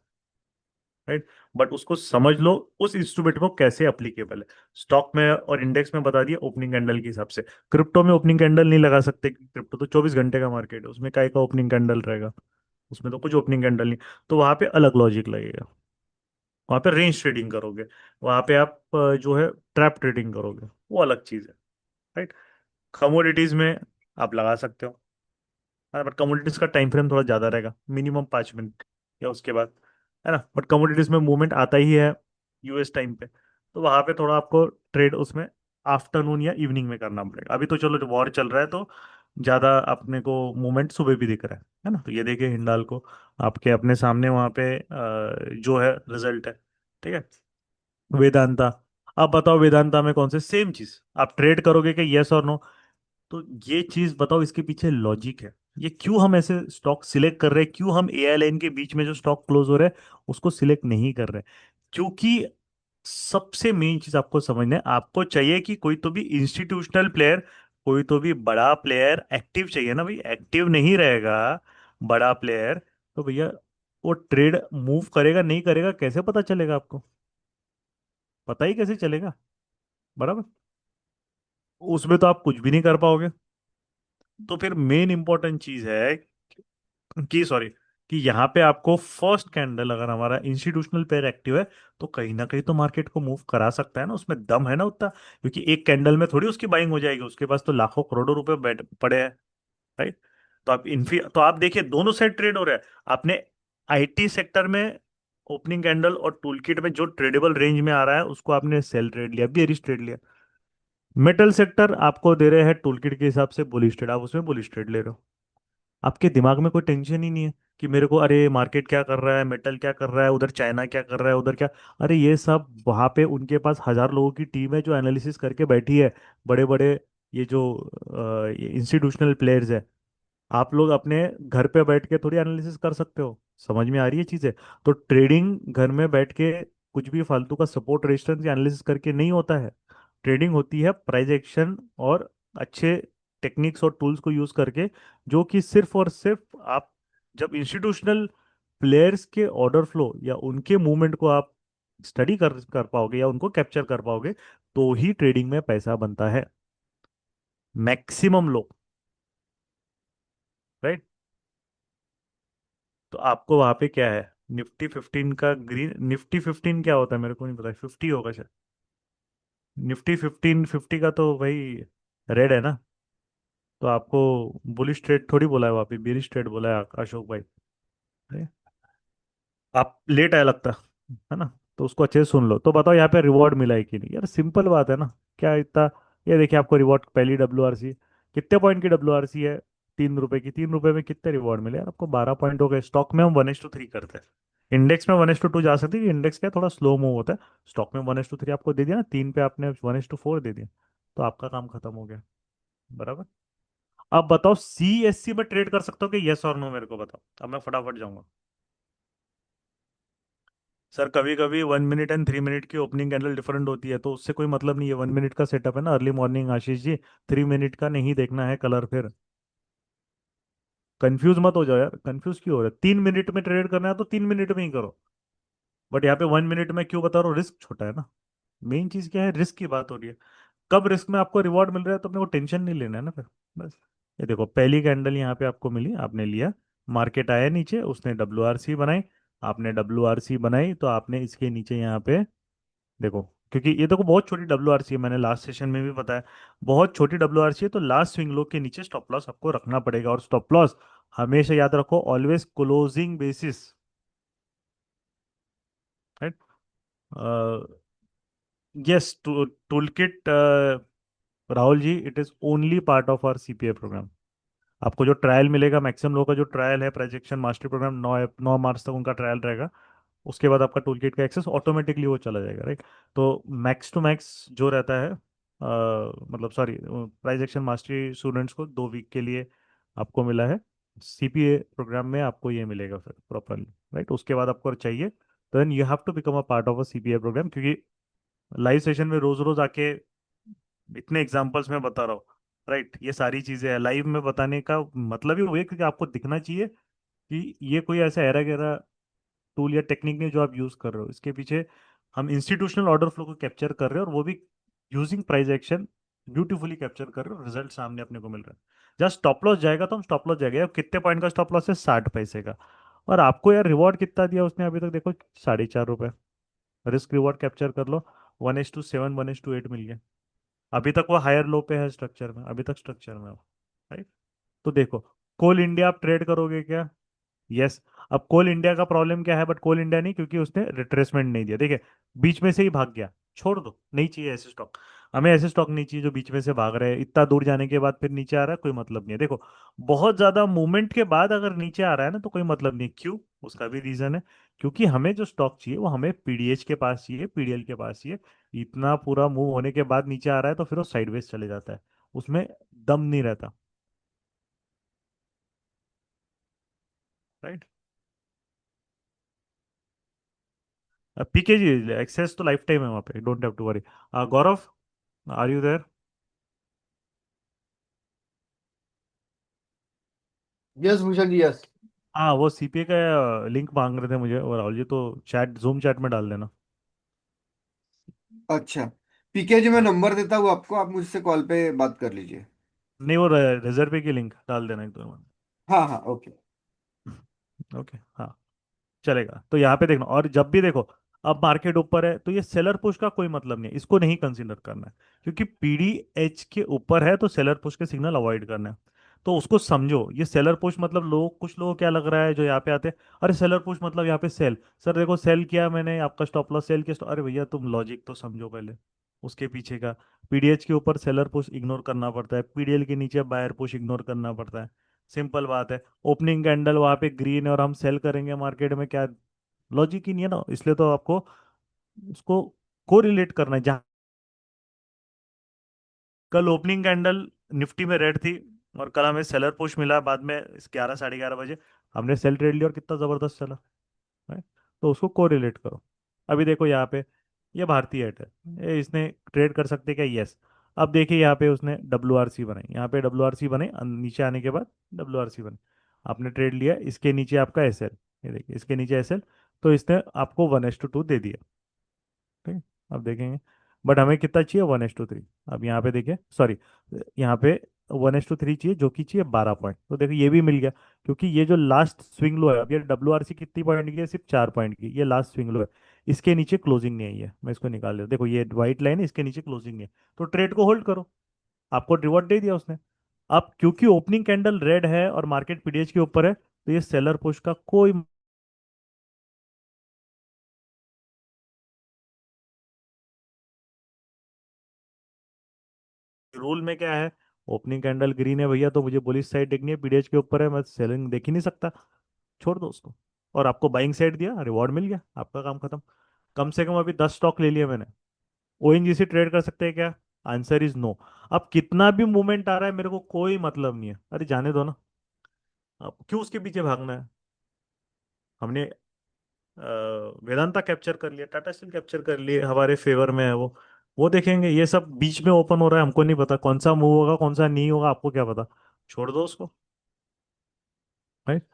राइट? बट उसको समझ लो उस इंस्ट्रूमेंट को कैसे अप्लीकेबल है। स्टॉक में और इंडेक्स में बता दिया ओपनिंग कैंडल के हिसाब से। क्रिप्टो में ओपनिंग कैंडल नहीं लगा सकते, क्रिप्टो तो 24 घंटे का मार्केट है, उसमें काय का ओपनिंग कैंडल रहेगा? उसमें तो कुछ ओपनिंग कैंडल नहीं। तो वहां पे अलग लॉजिक लगेगा। वहां पे रेंज ट्रेडिंग करोगे, वहां पे आप जो है ट्रैप ट्रेडिंग करोगे, वो अलग चीज है। राइट? कमोडिटीज में आप लगा सकते हो, बट कमोडिटीज का टाइम फ्रेम थोड़ा ज्यादा रहेगा, मिनिमम 5 मिनट या उसके बाद, है ना? बट कमोडिटीज में मूवमेंट आता ही है यूएस टाइम पे, तो वहां पे थोड़ा आपको ट्रेड उसमें आफ्टरनून या इवनिंग में करना पड़ेगा। अभी तो चलो वॉर चल रहा है तो ज्यादा अपने को मूवमेंट सुबह भी दिख रहा है ना? तो ये देखिए हिंडाल को, आपके अपने सामने वहां पे जो है रिजल्ट है। ठीक है? वेदांता, अब बताओ वेदांता में कौन से सेम चीज आप ट्रेड करोगे कि यस और नो? तो ये चीज बताओ, इसके पीछे लॉजिक है। ये क्यों हम ऐसे स्टॉक सिलेक्ट कर रहे हैं, क्यों हम एआई लाइन के बीच में जो स्टॉक क्लोज हो रहे हैं उसको सिलेक्ट नहीं कर रहे? क्योंकि सबसे मेन चीज आपको समझना है, आपको चाहिए कि कोई तो भी इंस्टीट्यूशनल प्लेयर, कोई तो भी बड़ा प्लेयर एक्टिव चाहिए ना भाई। एक्टिव नहीं रहेगा बड़ा प्लेयर तो भैया वो ट्रेड मूव करेगा नहीं करेगा कैसे पता चलेगा आपको? पता ही कैसे चलेगा? बराबर? उसमें तो आप कुछ भी नहीं कर पाओगे। तो फिर मेन इंपॉर्टेंट चीज है कि सॉरी, कि यहाँ पे आपको फर्स्ट कैंडल अगर हमारा इंस्टीट्यूशनल पेयर एक्टिव है तो कहीं ना कहीं तो मार्केट को मूव करा सकता है ना, उसमें दम है ना उतना। क्योंकि एक कैंडल में थोड़ी उसकी बाइंग हो जाएगी, उसके पास तो लाखों करोड़ों रुपए पड़े हैं। राइट? तो आप देखिए दोनों साइड ट्रेड हो रहा है। आपने आईटी सेक्टर में ओपनिंग कैंडल और टूल किट में जो ट्रेडेबल रेंज में आ रहा है उसको आपने सेल ट्रेड लिया, बेरिश ट्रेड लिया। मेटल सेक्टर आपको दे रहे हैं टूल किट के हिसाब से बुलिश ट्रेड, आप उसमें बुलिश ट्रेड ले रहे हो। आपके दिमाग में कोई टेंशन ही नहीं है कि मेरे को अरे मार्केट क्या कर रहा है, मेटल क्या कर रहा है, उधर चाइना क्या कर रहा है, उधर क्या। अरे ये सब वहां पे उनके पास हजार लोगों की टीम है जो एनालिसिस करके बैठी है, बड़े बड़े ये जो इंस्टीट्यूशनल प्लेयर्स है। आप लोग अपने घर पे बैठ के थोड़ी एनालिसिस कर सकते हो। समझ में आ रही है चीजें? तो ट्रेडिंग घर में बैठ के कुछ भी फालतू का सपोर्ट रेजिस्टेंस या एनालिसिस करके नहीं होता है। ट्रेडिंग होती है प्राइस एक्शन और अच्छे टेक्निक्स और टूल्स को यूज करके, जो कि सिर्फ और सिर्फ आप जब इंस्टीट्यूशनल प्लेयर्स के ऑर्डर फ्लो या उनके मूवमेंट को आप स्टडी कर पाओगे या उनको कैप्चर कर पाओगे तो ही ट्रेडिंग में पैसा बनता है। मैक्सिमम लोग। राइट? तो आपको वहां पे क्या है, निफ्टी 15 का ग्रीन, निफ्टी 15 क्या होता है मेरे को नहीं पता, 50 होगा शायद। निफ्टी 15 50 का तो भाई रेड है ना? तो आपको बुलिश ट्रेड थोड़ी बोला है, वहां पे बेरिश ट्रेड बोला है अशोक भाई। अरे, आप लेट आया लगता है ना? तो उसको अच्छे से सुन लो। तो बताओ यहाँ पे रिवॉर्ड मिला है कि नहीं यार? सिंपल बात है ना, क्या इतना। ये देखिए आपको रिवॉर्ड पहली WRC कितने पॉइंट की WRC है? 3 रुपए की। 3 रुपए में कितने रिवॉर्ड मिले यार आपको? 12 पॉइंट हो गए। स्टॉक में हम 1:3 करते हैं, इंडेक्स में 1:2 जा सकती है, इंडेक्स क्या थोड़ा स्लो मूव होता है। स्टॉक में 1:3 आपको दे दिया ना, 3 पे आपने 1:4 दे दिया, तो आपका काम खत्म हो गया। बराबर? अब बताओ CSC में ट्रेड कर सकते हो कि यस और नो? मेरे को बताओ, अब मैं फटाफट जाऊंगा। सर कभी कभी 1 मिनट एंड 3 मिनट की ओपनिंग कैंडल डिफरेंट होती है, तो उससे कोई मतलब नहीं है। 1 मिनट का सेटअप है ना early morning Ashish ji, 3 minute का नहीं देखना है कलर फिर। कंफ्यूज मत हो जाओ यार, कंफ्यूज क्यों हो रहा है? 3 मिनट में ट्रेड करना है तो 3 मिनट में ही करो। बट यहाँ पे 1 मिनट में क्यों बता रहा हूँ, रिस्क छोटा है ना। मेन चीज क्या है, रिस्क की बात हो रही है। कब रिस्क में आपको रिवॉर्ड मिल रहा है तो अपने को टेंशन नहीं लेना है ना फिर। बस ये देखो, पहली कैंडल यहाँ पे आपको मिली, आपने लिया, मार्केट आया नीचे, उसने WRC बनाई, आपने WRC बनाई तो आपने इसके नीचे यहाँ पे देखो, क्योंकि ये देखो बहुत छोटी WRC है, मैंने लास्ट सेशन में भी बताया, बहुत छोटी WRC है, तो लास्ट स्विंग लो के नीचे स्टॉप लॉस आपको रखना पड़ेगा। और स्टॉप लॉस हमेशा याद रखो, always closing basis, right. Yes, tool kit Rahul ji, it is only part of our CPA program. आपको जो ट्रायल मिलेगा, मैक्सिमम लोगों का जो ट्रायल है प्रोजेक्शन मास्टर प्रोग्राम, 9 मार्च तक उनका ट्रायल रहेगा। उसके बाद आपका टूल किट का एक्सेस ऑटोमेटिकली वो चला जाएगा, राइट। तो मैक्स टू मैक्स जो रहता है, मतलब सॉरी, प्राइजेक्शन मास्टरी स्टूडेंट्स को 2 वीक के लिए आपको मिला है। CPA प्रोग्राम में आपको ये मिलेगा फिर प्रॉपरली, राइट। उसके बाद आपको चाहिए, then you have to become a part of a CPA program, क्योंकि लाइव सेशन में रोज रोज आके इतने एग्जांपल्स में बता रहा हूँ, राइट। ये सारी चीजें है लाइव में बताने का मतलब ही वो है, क्योंकि आपको दिखना चाहिए कि ये कोई ऐसा एरा गैरा टूल या टेक्निक नहीं जो आप यूज कर रहे हो, इसके पीछे हम इंस्टीट्यूशनल ऑर्डर फ्लो को कैप्चर कर रहे हैं, और वो भी using price action beautifully capture कर रहे हो, रिजल्ट सामने अपने को मिल रहा है। जब स्टॉप लॉस जाएगा तो हम स्टॉप लॉस जाएगा, अब कितने पॉइंट का स्टॉप लॉस है, 60 पैसे का। और आपको यार रिवॉर्ड कितना दिया उसने अभी तक, देखो 4.5 रुपए। रिस्क रिवॉर्ड कैप्चर कर लो, 1:7 1:8 मिल गया। अभी तक वो हायर लो पे है स्ट्रक्चर में, अभी तक स्ट्रक्चर में, राइट। तो देखो, कोल इंडिया आप ट्रेड करोगे क्या? यस। अब कोल इंडिया का प्रॉब्लम क्या है, बट कोल इंडिया नहीं, क्योंकि उसने रिट्रेसमेंट नहीं दिया, देखिए, बीच में से ही भाग गया। छोड़ दो, नहीं चाहिए ऐसे स्टॉक। हमें ऐसे स्टॉक नहीं चाहिए जो बीच में से भाग रहे हैं, इतना दूर जाने के बाद फिर नीचे आ रहा है, कोई मतलब नहीं है। देखो, बहुत ज्यादा मूवमेंट के बाद अगर नीचे आ रहा है ना तो कोई मतलब नहीं, क्यों? उसका भी रीजन है, क्योंकि हमें जो स्टॉक चाहिए वो हमें PDH के पास चाहिए, PDL के पास चाहिए। इतना पूरा मूव होने के बाद नीचे आ रहा है तो फिर वो साइडवेज चले जाता है, उसमें दम नहीं रहता, राइट। PKG एक्सेस तो लाइफ टाइम है वहाँ पे, don't have to worry. Gaurav, are you there? Yes Bhushan ji, yes. हाँ, वो CPA का लिंक मांग रहे थे मुझे और राहुल जी, तो चैट, जूम चैट में डाल देना। अच्छा, पीके जी, मैं हाँ। नंबर देता हूँ आपको, आप मुझसे कॉल पे बात कर लीजिए। नहीं, वो रिजर्व पे की लिंक डाल देना, 1 2 हाँ हाँ, ओके। ओके, हाँ, चलेगा। तो यहाँ पे देखना, और जब भी देखो, अब मार्केट ऊपर है तो ये सेलर पुश का कोई मतलब नहीं है, इसको नहीं कंसीडर करना है, क्योंकि PDH के ऊपर है तो सेलर पुश के सिग्नल अवॉइड करना है। तो उसको समझो, ये सेलर पुश मतलब, लोग, कुछ लोगों को क्या लग रहा है जो यहाँ पे आते हैं, अरे सेलर पुश मतलब यहाँ पे सेल, सर देखो सेल किया मैंने, आपका स्टॉप लॉस सेल किया, अरे भैया तुम लॉजिक तो समझो पहले उसके पीछे का। PDH के ऊपर सेलर पुश इग्नोर करना पड़ता है, PDL के नीचे बायर पुश इग्नोर करना पड़ता है, सिंपल बात है। ओपनिंग कैंडल वहां पे ग्रीन है और हम सेल करेंगे मार्केट में, क्या लॉजिक ही नहीं है ना, इसलिए तो आपको उसको को रिलेट करना है। जहाँ कल ओपनिंग कैंडल निफ्टी में रेड थी और कल हमें सेलर पुश मिला बाद में 11 साढ़े 11 बजे, हमने सेल ट्रेड लिया और कितना जबरदस्त चला है। तो उसको को रिलेट करो। अभी देखो यहाँ पे, ये भारतीय एयरटेल, ये इसने ट्रेड कर सकते क्या? यस। अब देखिए यहाँ पे उसने WRC बनाई, यहाँ पे WRC बने, नीचे आने के बाद WRC बने, आपने ट्रेड लिया, इसके नीचे आपका SL, ये देखिए इसके नीचे SL, तो इसने आपको 1:2 दे दिया, ठीक है। अब देखेंगे, बट हमें कितना चाहिए, 1:3। अब यहाँ पे देखिए, सॉरी, यहाँ पे 1:3 चाहिए, जो कि चाहिए 12 पॉइंट, तो देखिए ये भी मिल गया। क्योंकि ये जो लास्ट स्विंग लो है, अब ये WRC कितनी पॉइंट की है, सिर्फ 4 पॉइंट की, ये लास्ट स्विंग लो है, इसके नीचे क्लोजिंग नहीं आई है, मैं इसको निकाल देता, देखो ये व्हाइट लाइन है, इसके नीचे क्लोजिंग नहीं है, तो ट्रेड को होल्ड करो, आपको रिवॉर्ड दे दिया उसने। अब क्योंकि ओपनिंग कैंडल रेड है और मार्केट PDH के ऊपर है, तो ये सेलर पुश का कोई, रूल में क्या है, ओपनिंग कैंडल ग्रीन है भैया तो मुझे बुलिश साइड देखनी है, PDH के ऊपर है, मैं सेलिंग देख ही नहीं सकता, छोड़ दो उसको। और आपको बाइंग साइड दिया, रिवॉर्ड मिल गया, आपका काम खत्म। कम से कम अभी 10 स्टॉक ले लिए मैंने। ONGC ट्रेड कर सकते हैं क्या? Answer is no. अब कितना भी मूवमेंट आ रहा है मेरे को कोई मतलब नहीं है, अरे जाने दो ना, अब क्यों उसके पीछे भागना है। हमने वेदांता कैप्चर कर लिया, टाटा स्टील कैप्चर कर लिए, हमारे फेवर में है वो देखेंगे, ये सब बीच में ओपन हो रहा है, हमको नहीं पता कौन सा मूव होगा कौन सा नहीं होगा, आपको क्या पता, छोड़ दो उसको, राइट।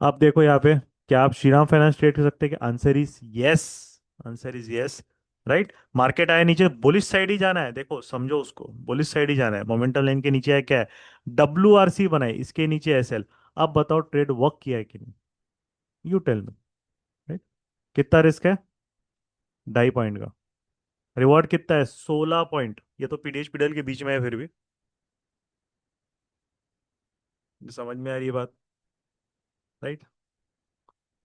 आप देखो यहाँ पे, क्या आप श्रीराम फाइनेंस ट्रेड कर सकते हैं? कि answer is yes. Answer is yes. Right. Market आया नीचे, बुलिश साइड ही जाना है, देखो समझो उसको, बुलिश साइड ही जाना है। मोमेंटम लाइन के नीचे है क्या है? WRC बनाए, इसके नीचे SL। अब बताओ ट्रेड वर्क किया है कि नहीं? You tell me. राइट। कितना रिस्क है? 2.5 पॉइंट का। रिवॉर्ड कितना है? 16 पॉइंट। ये तो PDH PDL के बीच में है फिर भी। समझ में आ रही है बात? Right.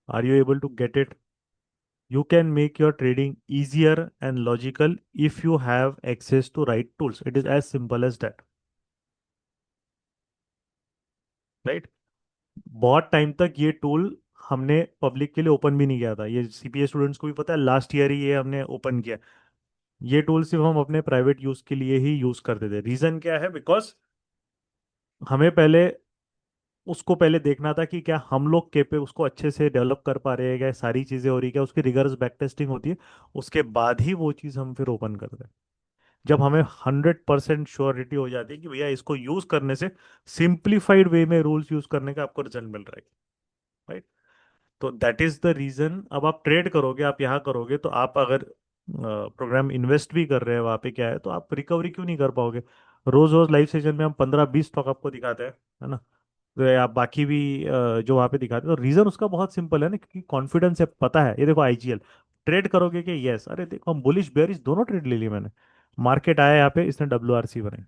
Are you able to get it? You can make your trading easier and logical if you have access to right tools. It is as simple as that. Right? बहुत टाइम तक ये टूल हमने पब्लिक के लिए ओपन भी नहीं किया था। ये CPA स्टूडेंट्स को भी पता है, लास्ट ईयर ही ये हमने ओपन किया। ये टूल सिर्फ हम अपने प्राइवेट यूज के लिए ही यूज करते थे। रीजन क्या है? बिकॉज हमें पहले उसको पहले देखना था कि क्या हम लोग के पे उसको अच्छे से डेवलप कर पा रहे हैं, क्या सारी चीजें हो रही है, क्या उसकी रिगरस बैक टेस्टिंग होती है। उसके बाद ही वो चीज हम फिर ओपन करते हैं। जब हमें 100% श्योरिटी हो जाती है कि भैया इसको यूज करने से सिंप्लीफाइड वे में रूल्स यूज करने का आपको रिजल्ट मिल रहा है। राइट। तो दैट इज द रीजन। अब आप ट्रेड करोगे, आप यहाँ करोगे, तो आप अगर प्रोग्राम इन्वेस्ट भी कर रहे हैं वहां पे, क्या है, तो आप रिकवरी क्यों नहीं कर पाओगे? रोज रोज लाइव सेशन में हम 15-20 स्टॉक आपको दिखाते हैं, है ना? तो आप बाकी भी जो वहाँ पे दिखाते हैं, तो रीजन उसका बहुत सिंपल है ना, क्योंकि कॉन्फिडेंस है, पता है। ये देखो IGL ट्रेड करोगे कि यस, अरे देखो हम बुलिश बेयरिश दोनों ट्रेड ले लिए मैंने। मार्केट आया यहाँ पे, इसने WRC बनाई,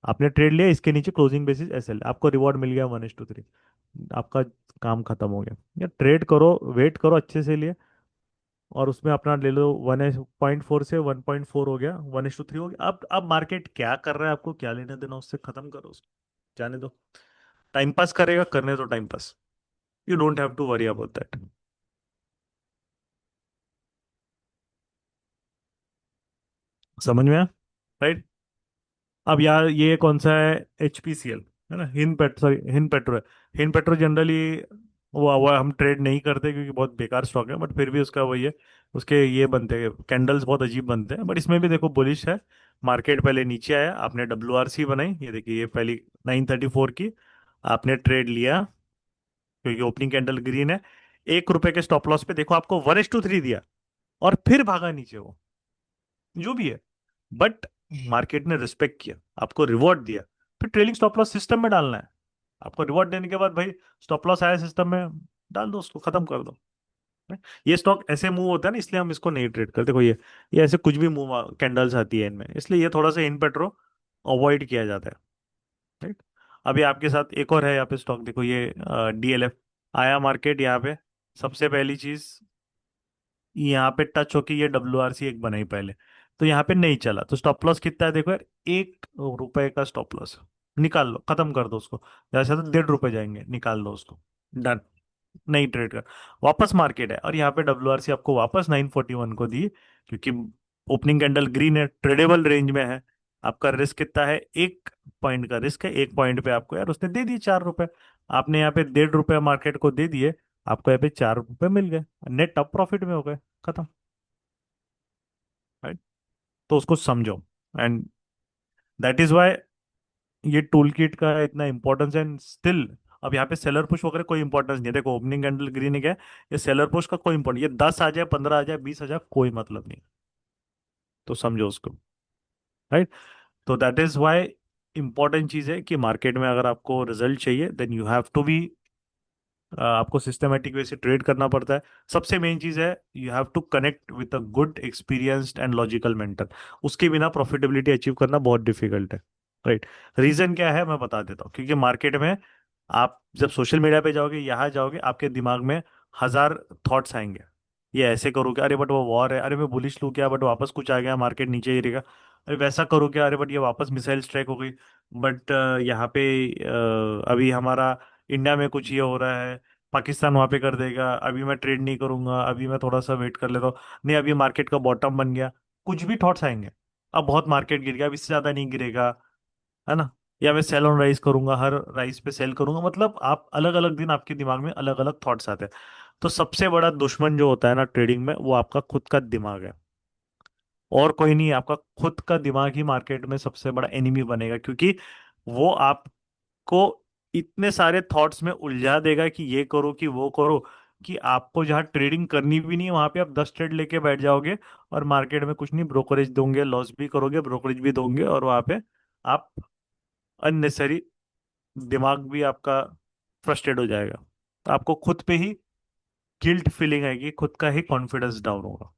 आपने ट्रेड लिया, इसके नीचे क्लोजिंग बेसिस SL, आपको रिवॉर्ड मिल गया 1:3। आपका काम खत्म हो गया। या ट्रेड करो, वेट करो अच्छे से लिए, और उसमें अपना ले लो 1.4 से 1.4 हो गया, 1:3 हो गया। अब मार्केट क्या कर रहा है, आपको क्या लेना देना उससे, खत्म करो उसको, जाने दो। टाइम पास करेगा, करने दो time pass. You don't have to worry about that. समझ में आया? राइट। अब यार ये कौन सा है? HPCL, है ना? हिंद पेट्रो है। हिंद पेट्रो जनरली वो हम ट्रेड नहीं करते क्योंकि बहुत बेकार स्टॉक है, बट फिर भी उसका वही है। उसके ये बनते हैं कैंडल्स, बहुत अजीब बनते हैं, बट इसमें भी देखो बुलिश है। मार्केट पहले नीचे आया, आपने WRC बनाई, ये देखिए, ये पहली 934 की आपने ट्रेड लिया, क्योंकि ओपनिंग कैंडल ग्रीन है। 1 रुपए के स्टॉप लॉस पे देखो आपको 1:3 दिया, और फिर भागा नीचे वो, जो भी है। बट मार्केट ने रिस्पेक्ट किया, आपको रिवॉर्ड दिया। फिर ट्रेलिंग स्टॉप लॉस सिस्टम में डालना है। आपको रिवॉर्ड देने के बाद भाई स्टॉप लॉस आया सिस्टम में, डाल दो उसको, खत्म कर दो। ये स्टॉक ऐसे मूव होता है ना, इसलिए हम इसको नहीं ट्रेड करते। देखो ये ऐसे कुछ भी मूव कैंडल्स आती है इनमें, इसलिए ये थोड़ा सा इन पेट्रो अवॉइड किया जाता है। राइट। अभी आपके साथ एक और है यहाँ पे स्टॉक, देखो ये DLF आया मार्केट यहाँ पे। सबसे पहली चीज, यहाँ पे टच होके ये WRC एक बनाई पहले, तो यहाँ पे नहीं चला, तो स्टॉप लॉस कितना है देखो यार, 1 रुपए का स्टॉप लॉस। निकाल लो, खत्म कर दो उसको। जैसे तो 1.5 रुपए जाएंगे, निकाल दो उसको। डन। नहीं ट्रेड कर। वापस मार्केट है, और यहाँ पे WRC आपको वापस 941 को दी, क्योंकि ओपनिंग कैंडल ग्रीन है, ट्रेडेबल रेंज में है। आपका रिस्क कितना है? 1 पॉइंट का रिस्क है। 1 पॉइंट पे आपको यार उसने दे दिए 4 रुपए। आपने यहाँ पे 1.5 रुपए मार्केट को दे दिए, आपको यहाँ पे 4 रुपए मिल गए, नेट अप प्रॉफिट में हो गए, खत्म। राइट। तो उसको समझो। एंड दैट इज वाई ये टूल किट का इतना इंपॉर्टेंस है। एंड स्टिल अब यहाँ पे सेलर पुश वगैरह कोई इंपॉर्टेंस नहीं है। देखो ओपनिंग कैंडल ग्रीन है, ये सेलर पुश का कोई इंपॉर्टेंट, ये 10 आ जाए, 15 आ जाए, 20 आ जाए, कोई मतलब नहीं। तो समझो उसको। राइट। तो दैट इज वाई इंपॉर्टेंट चीज है कि मार्केट में अगर आपको रिजल्ट चाहिए, then you have to be, आपको सिस्टमेटिक वे से ट्रेड करना पड़ता है। सबसे मेन चीज है, you have to connect with a good experienced and logical mentor. उसके बिना प्रॉफिटेबिलिटी अचीव करना बहुत डिफिकल्ट है। राइट। रीजन क्या है मैं बता देता हूँ, क्योंकि मार्केट में आप जब सोशल मीडिया पे जाओगे, यहाँ जाओगे, आपके दिमाग में 1000 थॉट्स आएंगे। ये ऐसे करूँ क्या, अरे बट वो वॉर है, अरे मैं बुलिश लूँ क्या, बट वापस कुछ आ गया, मार्केट नीचे ही रहेगा। अरे वैसा करूँ क्या, अरे बट ये वापस मिसाइल स्ट्राइक हो गई, बट यहाँ पे अभी हमारा इंडिया में कुछ ये हो रहा है, पाकिस्तान वहां पे कर देगा, अभी मैं ट्रेड नहीं करूंगा, अभी मैं थोड़ा सा वेट कर लेता हूँ, नहीं अभी मार्केट का बॉटम बन गया। कुछ भी थॉट्स आएंगे। अब बहुत मार्केट गिर गया, अब इससे ज्यादा नहीं गिरेगा, है ना? या मैं सेल ऑन राइस करूंगा, हर राइस पे सेल करूंगा, मतलब आप अलग अलग दिन आपके दिमाग में अलग अलग थॉट्स आते हैं। तो सबसे बड़ा दुश्मन जो होता है ना ट्रेडिंग में, वो आपका खुद का दिमाग है। और कोई नहीं, आपका खुद का दिमाग ही मार्केट में सबसे बड़ा एनिमी बनेगा, क्योंकि वो आपको इतने सारे थॉट्स में उलझा देगा कि ये करो कि वो करो। कि आपको जहाँ ट्रेडिंग करनी भी नहीं है वहां पे आप 10 ट्रेड लेके बैठ जाओगे और मार्केट में कुछ नहीं, ब्रोकरेज दोगे, लॉस भी करोगे, ब्रोकरेज भी दोगे, और वहां पे आप अननेसेसरी दिमाग भी आपका फ्रस्ट्रेट हो जाएगा। तो आपको खुद पे ही गिल्ट फीलिंग आएगी, खुद का ही कॉन्फिडेंस डाउन होगा।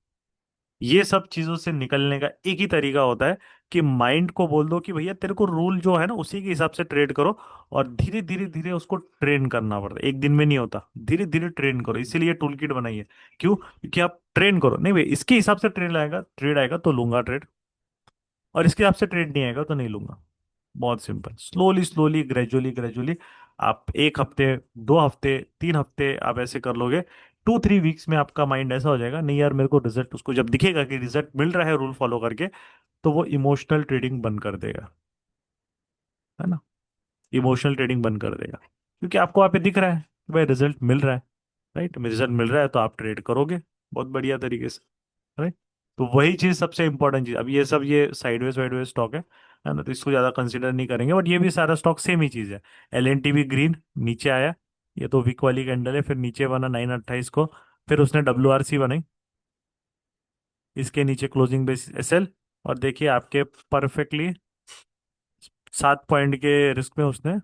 ये सब चीजों से निकलने का एक ही तरीका होता है कि माइंड को बोल दो कि भैया तेरे को रूल जो है ना उसी के हिसाब से ट्रेड करो, और धीरे धीरे धीरे उसको ट्रेन करना पड़ता है, एक दिन में नहीं होता, धीरे धीरे ट्रेन करो। इसीलिए टूल किट बनाई है। क्यों? क्योंकि आप ट्रेन करो, नहीं भाई इसके हिसाब से ट्रेड आएगा तो लूंगा ट्रेड, और इसके हिसाब से ट्रेड नहीं आएगा तो नहीं लूंगा। बहुत simple, slowly slowly, gradually gradually आप 1 हफ्ते, 2 हफ्ते, 3 हफ्ते आप ऐसे कर लोगे, 2-3 वीक्स में आपका माइंड ऐसा हो जाएगा, नहीं यार मेरे को रिजल्ट, उसको जब दिखेगा कि रिजल्ट मिल रहा है रूल फॉलो करके, तो वो इमोशनल ट्रेडिंग बंद कर देगा, है ना। इमोशनल ट्रेडिंग बंद कर देगा, क्योंकि आपको वहाँ पे दिख रहा है कि भाई रिजल्ट मिल रहा है। राइट, रिजल्ट मिल रहा है तो आप ट्रेड करोगे बहुत बढ़िया तरीके से। राइट। तो वही चीज सबसे इंपॉर्टेंट चीज। अब ये सब ये साइडवेज वाइडवेज स्टॉक है ना, तो इसको ज्यादा कंसिडर नहीं करेंगे, बट ये भी सारा स्टॉक सेम ही चीज है। LNT भी ग्रीन नीचे आया, ये तो वीक वाली कैंडल है, फिर नीचे बना 9/28 को, फिर उसने WRC बनाई, इसके नीचे क्लोजिंग बेस SL, और देखिए आपके परफेक्टली 7 पॉइंट के रिस्क में उसने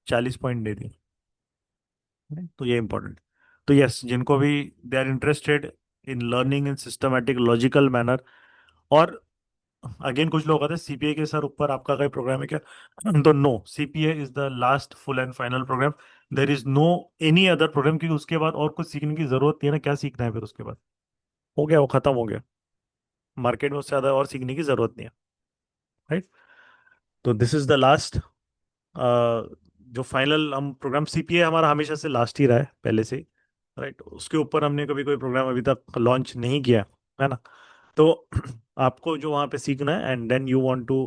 40 पॉइंट दे दिए। तो ये इंपॉर्टेंट। तो यस, जिनको भी they are interested in learning in systematic logical manner, और अगेन कुछ लोग कहते हैं CPA के सर ऊपर आपका कोई प्रोग्राम है क्या? तो no, CPA is the last full and final program. There is no any other program, क्योंकि उसके बाद और कुछ सीखने की जरूरत नहीं है ना, क्या सीखना है फिर उसके बाद? हो गया, वो खत्म हो गया। मार्केट में उससे ज्यादा और सीखने की जरूरत नहीं है। राइट। तो दिस इज द लास्ट, जो फाइनल हम प्रोग्राम, CPA हमारा हमेशा से लास्ट ही रहा है पहले से ही। राइट, उसके ऊपर हमने कभी कोई प्रोग्राम अभी तक लॉन्च नहीं किया, है ना। तो आपको जो वहाँ पे सीखना है, and then you want to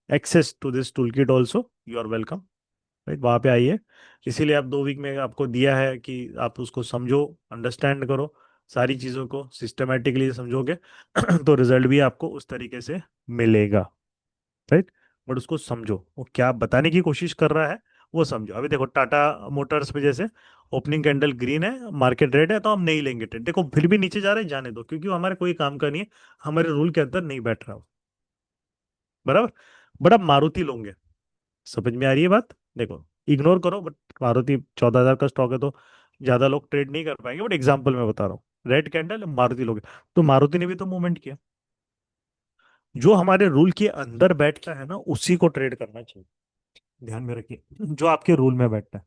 access to this tool kit also, you are welcome. Right, वहाँ पे आइए। इसीलिए आप 2 वीक में आपको दिया है कि आप उसको समझो, अंडरस्टैंड करो, सारी चीज़ों को सिस्टमेटिकली समझोगे तो रिजल्ट भी आपको उस तरीके से मिलेगा। राइट। बट उसको समझो, वो क्या बताने की कोशिश कर रहा है वो समझो। अभी देखो टाटा मोटर्स में जैसे ओपनिंग कैंडल ग्रीन है, मार्केट रेड है, तो हम नहीं लेंगे ट्रेड, देखो फिर भी नीचे जा रहे हैं, जाने दो, क्योंकि वो हमारे कोई काम का नहीं है, हमारे रूल के अंदर नहीं बैठ रहा हो। बराबर। बट अब मारुति लोगे, समझ में आ रही है बात? देखो, इग्नोर करो, बट मारुति 14,000 का स्टॉक है तो ज्यादा लोग ट्रेड नहीं कर पाएंगे, बट एग्जाम्पल मैं बता रहा हूँ, रेड कैंडल मारुति लोगे, तो मारुति ने भी तो मूवमेंट किया। जो हमारे रूल के अंदर बैठता है ना उसी को ट्रेड करना चाहिए, ध्यान में रखिए, जो आपके रूल में बैठता है।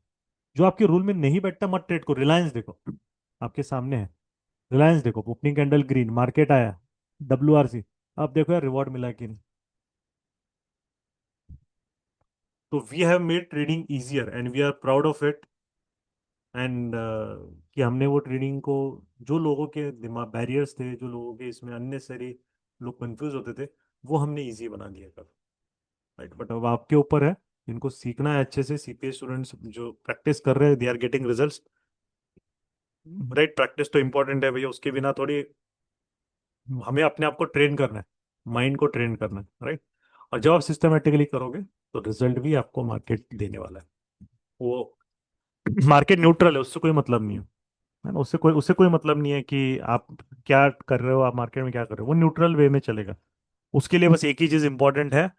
जो आपके रूल में नहीं बैठता मत ट्रेड को। रिलायंस देखो, आपके सामने है, रिलायंस देखो, ओपनिंग कैंडल ग्रीन, मार्केट आया, WRC, अब देखो यार रिवॉर्ड मिला कि नहीं। तो we have made trading easier and we are proud of it, and कि हमने वो ट्रेडिंग को, जो लोगों के दिमाग बैरियर्स थे, जो लोगों के इसमें अननेसरी लोग कंफ्यूज होते थे, वो हमने इजी बना दिया कर। राइट, बट अब आपके ऊपर है, इनको सीखना है अच्छे से। CPA स्टूडेंट्स जो प्रैक्टिस कर रहे हैं, they are getting results. Right, practice तो इंपॉर्टेंट है भैया, उसके बिना थोड़ी, हमें अपने आप को ट्रेन करना है, माइंड को ट्रेन करना है। राइट। और जब आप सिस्टमेटिकली करोगे तो रिजल्ट भी आपको मार्केट देने वाला है। वो मार्केट न्यूट्रल है, उससे कोई मतलब नहीं है ना, उससे कोई मतलब नहीं है कि आप क्या कर रहे हो, आप मार्केट में क्या कर रहे हो, वो न्यूट्रल वे में चलेगा। उसके लिए बस एक ही चीज इंपॉर्टेंट है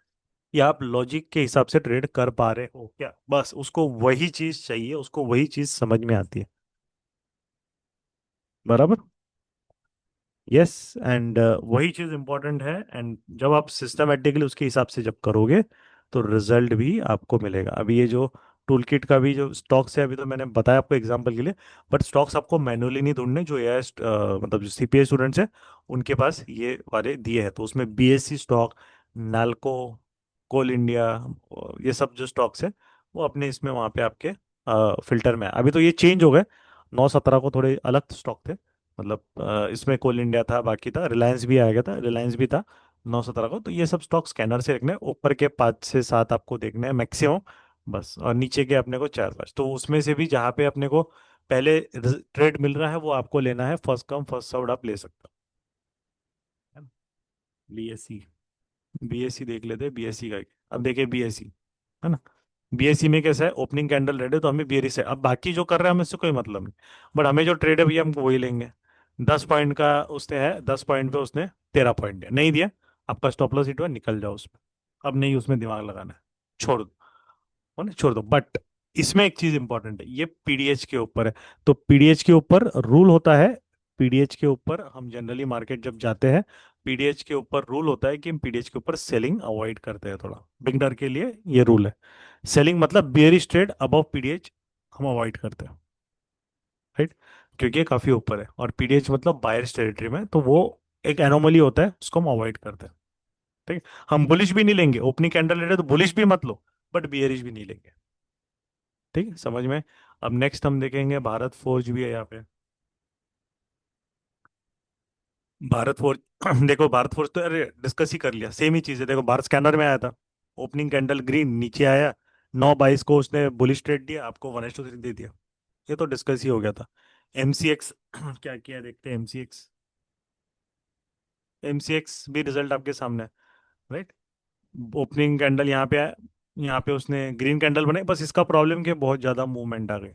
कि आप लॉजिक के हिसाब से ट्रेड कर पा रहे हो क्या, बस उसको वही चीज चाहिए, उसको वही चीज समझ में आती है। बराबर। यस, एंड वही चीज इंपॉर्टेंट है, एंड जब आप सिस्टमेटिकली उसके हिसाब से जब करोगे तो रिजल्ट भी आपको मिलेगा। अभी ये जो टूल किट का भी जो स्टॉक्स है, अभी तो मैंने बताया आपको एग्जांपल के लिए, बट स्टॉक्स आपको मैनुअली नहीं ढूंढने, जो AI मतलब जो CPA स्टूडेंट्स हैं उनके पास ये वाले दिए हैं, तो उसमें BSE स्टॉक, नाल्को, कोल इंडिया, ये सब जो स्टॉक्स है वो अपने इसमें वहाँ पे आपके फिल्टर में है। अभी तो ये चेंज हो गए, 9-17 को थोड़े अलग स्टॉक थे, मतलब इसमें कोल इंडिया था, बाकी था, रिलायंस भी आ गया था, रिलायंस भी था 9-17 को। तो ये सब स्टॉक स्कैनर से देखने हैं, ऊपर के 5 से 7 आपको देखने हैं मैक्सिमम, बस, और नीचे के अपने को 4-5, तो उसमें से भी जहाँ पे अपने को पहले ट्रेड मिल रहा है वो आपको लेना है, फर्स्ट कम फर्स्ट सर्व्ड आप ले सकते हो। BSE, BSE देख लेते हैं, BSE का, अब देखिए BSE, है ना। बीएससी में कैसा है, ओपनिंग कैंडल रेड है तो हमें बियरिश है, अब बाकी जो कर रहे हैं हमें इससे कोई मतलब नहीं, बट हमें जो ट्रेड है भैया हमको वही लेंगे। 10 पॉइंट का उसने है, 10 पॉइंट पे उसने 13 पॉइंट दिया, नहीं दिया, आपका स्टॉप लॉस हिट हुआ, निकल जाओ उसमें, अब नहीं उसमें दिमाग लगाना है, छोड़ दो, हो ना, छोड़ दो। बट इसमें एक चीज इंपॉर्टेंट है, ये पीडीएच के ऊपर है, तो पीडीएच के ऊपर रूल होता है, पीडीएच के ऊपर हम जनरली मार्केट जब जाते हैं, पीडीएच के ऊपर रूल होता है कि हम पीडीएच के ऊपर सेलिंग अवॉइड करते हैं, थोड़ा बिगनर के लिए ये रूल है। सेलिंग मतलब बियरिश ट्रेड अबव पीडीएच हम अवॉइड करते हैं, राइट, क्योंकि ये काफी ऊपर है, और पीडीएच मतलब बायर्स टेरिटरी में, तो वो एक एनोमली होता है, उसको हम अवॉइड करते हैं, ठीक है। हम बुलिश भी नहीं लेंगे, ओपनिंग कैंडल ले रहे तो बुलिश भी मत लो, बट बियरिश भी नहीं लेंगे, ठीक है, समझ में। अब नेक्स्ट हम देखेंगे भारत फोर्ज भी है यहाँ पे। भारत फोर्ज देखो भारत फोर्ज तो अरे डिस्कस ही कर लिया, सेम ही चीज है, देखो भारत स्कैनर में आया था, ओपनिंग कैंडल ग्रीन, नीचे आया, 9:22 को उसने बुलिश ट्रेड दिया, आपको 1:3 दे दिया, ये तो डिस्कस ही हो गया था। एमसीएक्स क्या किया देखते हैं, एमसीएक्स, एमसीएक्स भी रिजल्ट आपके सामने है, राइट। ओपनिंग कैंडल यहाँ पे आया, यहाँ पे उसने ग्रीन कैंडल बनाई, बस इसका प्रॉब्लम कि बहुत ज्यादा मूवमेंट आ गई,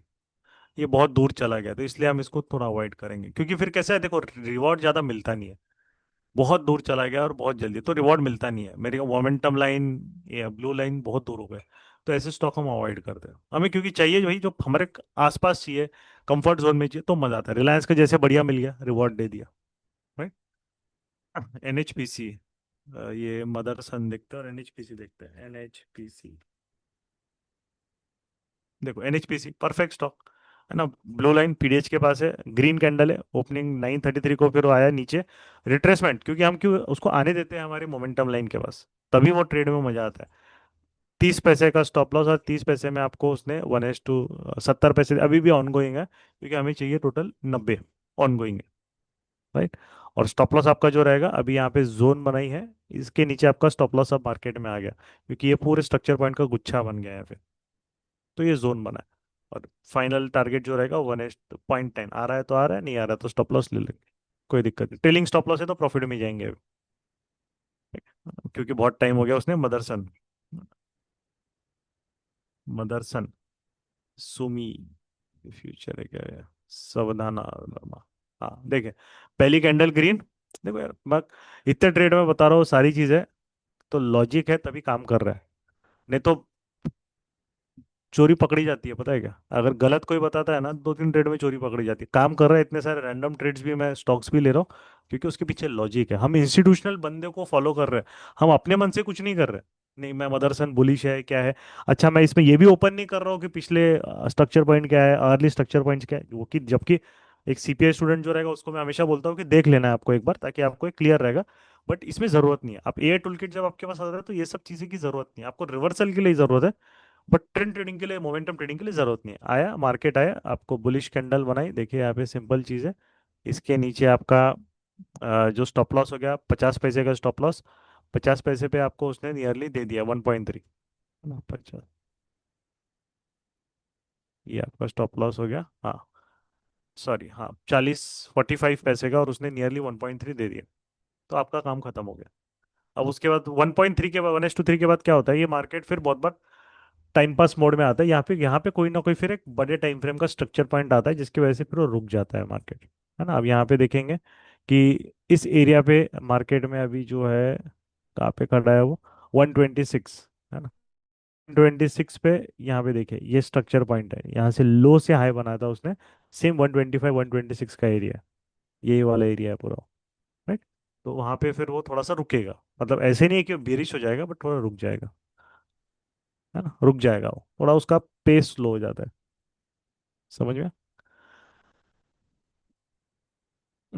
ये बहुत दूर चला गया, तो इसलिए हम इसको थोड़ा अवॉइड करेंगे, क्योंकि फिर कैसा है देखो, रिवॉर्ड ज्यादा मिलता नहीं है, बहुत दूर चला गया और बहुत जल्दी, तो रिवॉर्ड मिलता नहीं है, मेरी मोमेंटम लाइन या ब्लू लाइन बहुत दूर हो गए, तो ऐसे स्टॉक हम अवॉइड करते हैं, हमें क्योंकि चाहिए वही जो हमारे आसपास चाहिए, कंफर्ट जोन में चाहिए, तो मजा आता है, रिलायंस का जैसे बढ़िया मिल गया, रिवॉर्ड दे दिया, राइट। एनएचपीसी, ये मदरसन देखते हैं और एनएचपीसी देखते हैं, एनएचपीसी, देखो एनएचपीसी परफेक्ट स्टॉक है ना, ब्लू लाइन पीडीएच के पास है, ग्रीन कैंडल है, ओपनिंग 9:33 को, फिर वो आया नीचे, रिट्रेसमेंट, क्योंकि हम क्यों उसको आने देते हैं हमारे मोमेंटम लाइन के पास, तभी वो ट्रेड में मजा आता है। 30 पैसे का स्टॉप लॉस, और 30 पैसे में आपको उसने 1:70 पैसे अभी भी ऑन गोइंग है, क्योंकि हमें चाहिए टोटल 90, ऑन गोइंग है, राइट। और स्टॉप लॉस आपका जो रहेगा, अभी यहाँ पे जोन बनाई है, इसके नीचे आपका स्टॉप लॉस अब मार्केट में आ गया, क्योंकि ये पूरे स्ट्रक्चर पॉइंट का गुच्छा बन गया है फिर, तो ये जोन बना है, और फाइनल टारगेट जो रहेगा 1:10 आ रहा है तो आ रहा है, नहीं आ रहा है तो स्टॉप लॉस ले लेंगे, कोई दिक्कत नहीं, ट्रेलिंग स्टॉप लॉस है तो प्रॉफिट में जाएंगे अभी, क्योंकि बहुत टाइम हो गया उसने, मदरसन, मदरसन, सुमी, फ्यूचर है क्या है, सावधाना वर्मा, हाँ देखे, पहली कैंडल ग्रीन, देखो यार मैं इतने ट्रेड में बता रहा हूँ सारी चीजें, तो लॉजिक है तभी काम कर रहा है, नहीं तो चोरी पकड़ी जाती है, पता है क्या, अगर गलत कोई बताता है ना, 2-3 ट्रेड में चोरी पकड़ी जाती है, काम कर रहा है, इतने सारे रैंडम ट्रेड्स भी मैं स्टॉक्स भी ले रहा हूँ, क्योंकि उसके पीछे लॉजिक है, हम इंस्टीट्यूशनल बंदे को फॉलो कर रहे हैं, हम अपने मन से कुछ नहीं कर रहे, नहीं मैं मदरसन बुलिश है क्या है, अच्छा मैं इसमें ये भी ओपन नहीं कर रहा हूँ कि पिछले स्ट्रक्चर पॉइंट क्या है, अर्ली स्ट्रक्चर पॉइंट्स क्या है, वो कि जबकि एक सीपीआई स्टूडेंट जो रहेगा उसको मैं हमेशा बोलता हूँ कि देख लेना है आपको एक बार, ताकि आपको एक क्लियर रहेगा, बट इसमें जरूरत नहीं है, आप ए टूल किट जब आपके पास आता है तो ये सब चीजें की जरूरत नहीं है, आपको रिवर्सल के लिए जरूरत है, बट ट्रेंड ट्रेडिंग के लिए, मोमेंटम ट्रेडिंग के लिए जरूरत नहीं है, आया मार्केट आया, आपको बुलिश कैंडल बनाई, देखिए यहाँ पे सिंपल चीज है, इसके नीचे आपका जो स्टॉप लॉस हो गया 50 पैसे का स्टॉप लॉस, 50 पैसे पे आपको उसने नियरली दे दिया 1.3, है ना, 50, ये आपका स्टॉप लॉस हो गया, हाँ सॉरी, हाँ 40, 45 पैसे का, और उसने नियरली 1.3 दे दिया, तो आपका काम खत्म हो गया। अब उसके बाद 1.3 के बाद, 1:3 के बाद क्या होता है, ये मार्केट फिर बहुत बार टाइम पास मोड में आता है, यहाँ पे कोई ना कोई फिर एक बड़े टाइम फ्रेम का स्ट्रक्चर पॉइंट आता है, जिसकी वजह से फिर वो रुक जाता है मार्केट, है ना। अब यहाँ पे देखेंगे कि इस एरिया पे मार्केट में अभी जो है, कहाँ पे खड़ा है वो, 126, है ना, 126 पे, यहाँ पे देखिए ये स्ट्रक्चर पॉइंट है, यहाँ से लो से हाई बनाया था उसने, सेम 125 126 का एरिया, यही वाला एरिया है पूरा, राइट। तो वहाँ पे फिर वो थोड़ा सा रुकेगा, मतलब ऐसे नहीं है कि बेरिश हो जाएगा, बट थोड़ा रुक जाएगा, है ना, रुक जाएगा, वो थोड़ा उसका पेस स्लो हो जाता है, समझ में।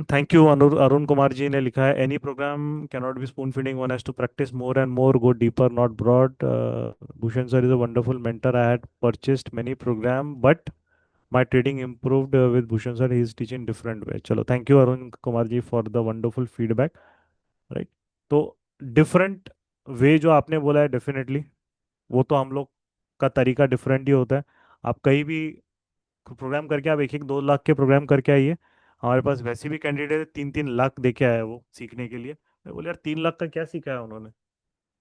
थैंक यू, अरुण कुमार जी ने लिखा है, any program can not be spoon feeding, one has to practice more and more, go deeper not broad, Bhushan sir is a wonderful mentor, I had purchased many program but my trading improved with Bhushan sir, he is teaching different way, चलो thank you Arun Kumar ji for the wonderful feedback, right. तो डिफरेंट वे जो आपने बोला है, डेफिनेटली वो तो हम लोग का तरीका डिफरेंट ही होता है, आप कहीं भी प्रोग्राम करके, आप 1-1 2 लाख के प्रोग्राम करके आइए, हमारे पास वैसे भी कैंडिडेट 3-3 लाख दे के आया है वो सीखने के लिए, मैं बोले यार 3 लाख का क्या सीखा है उन्होंने,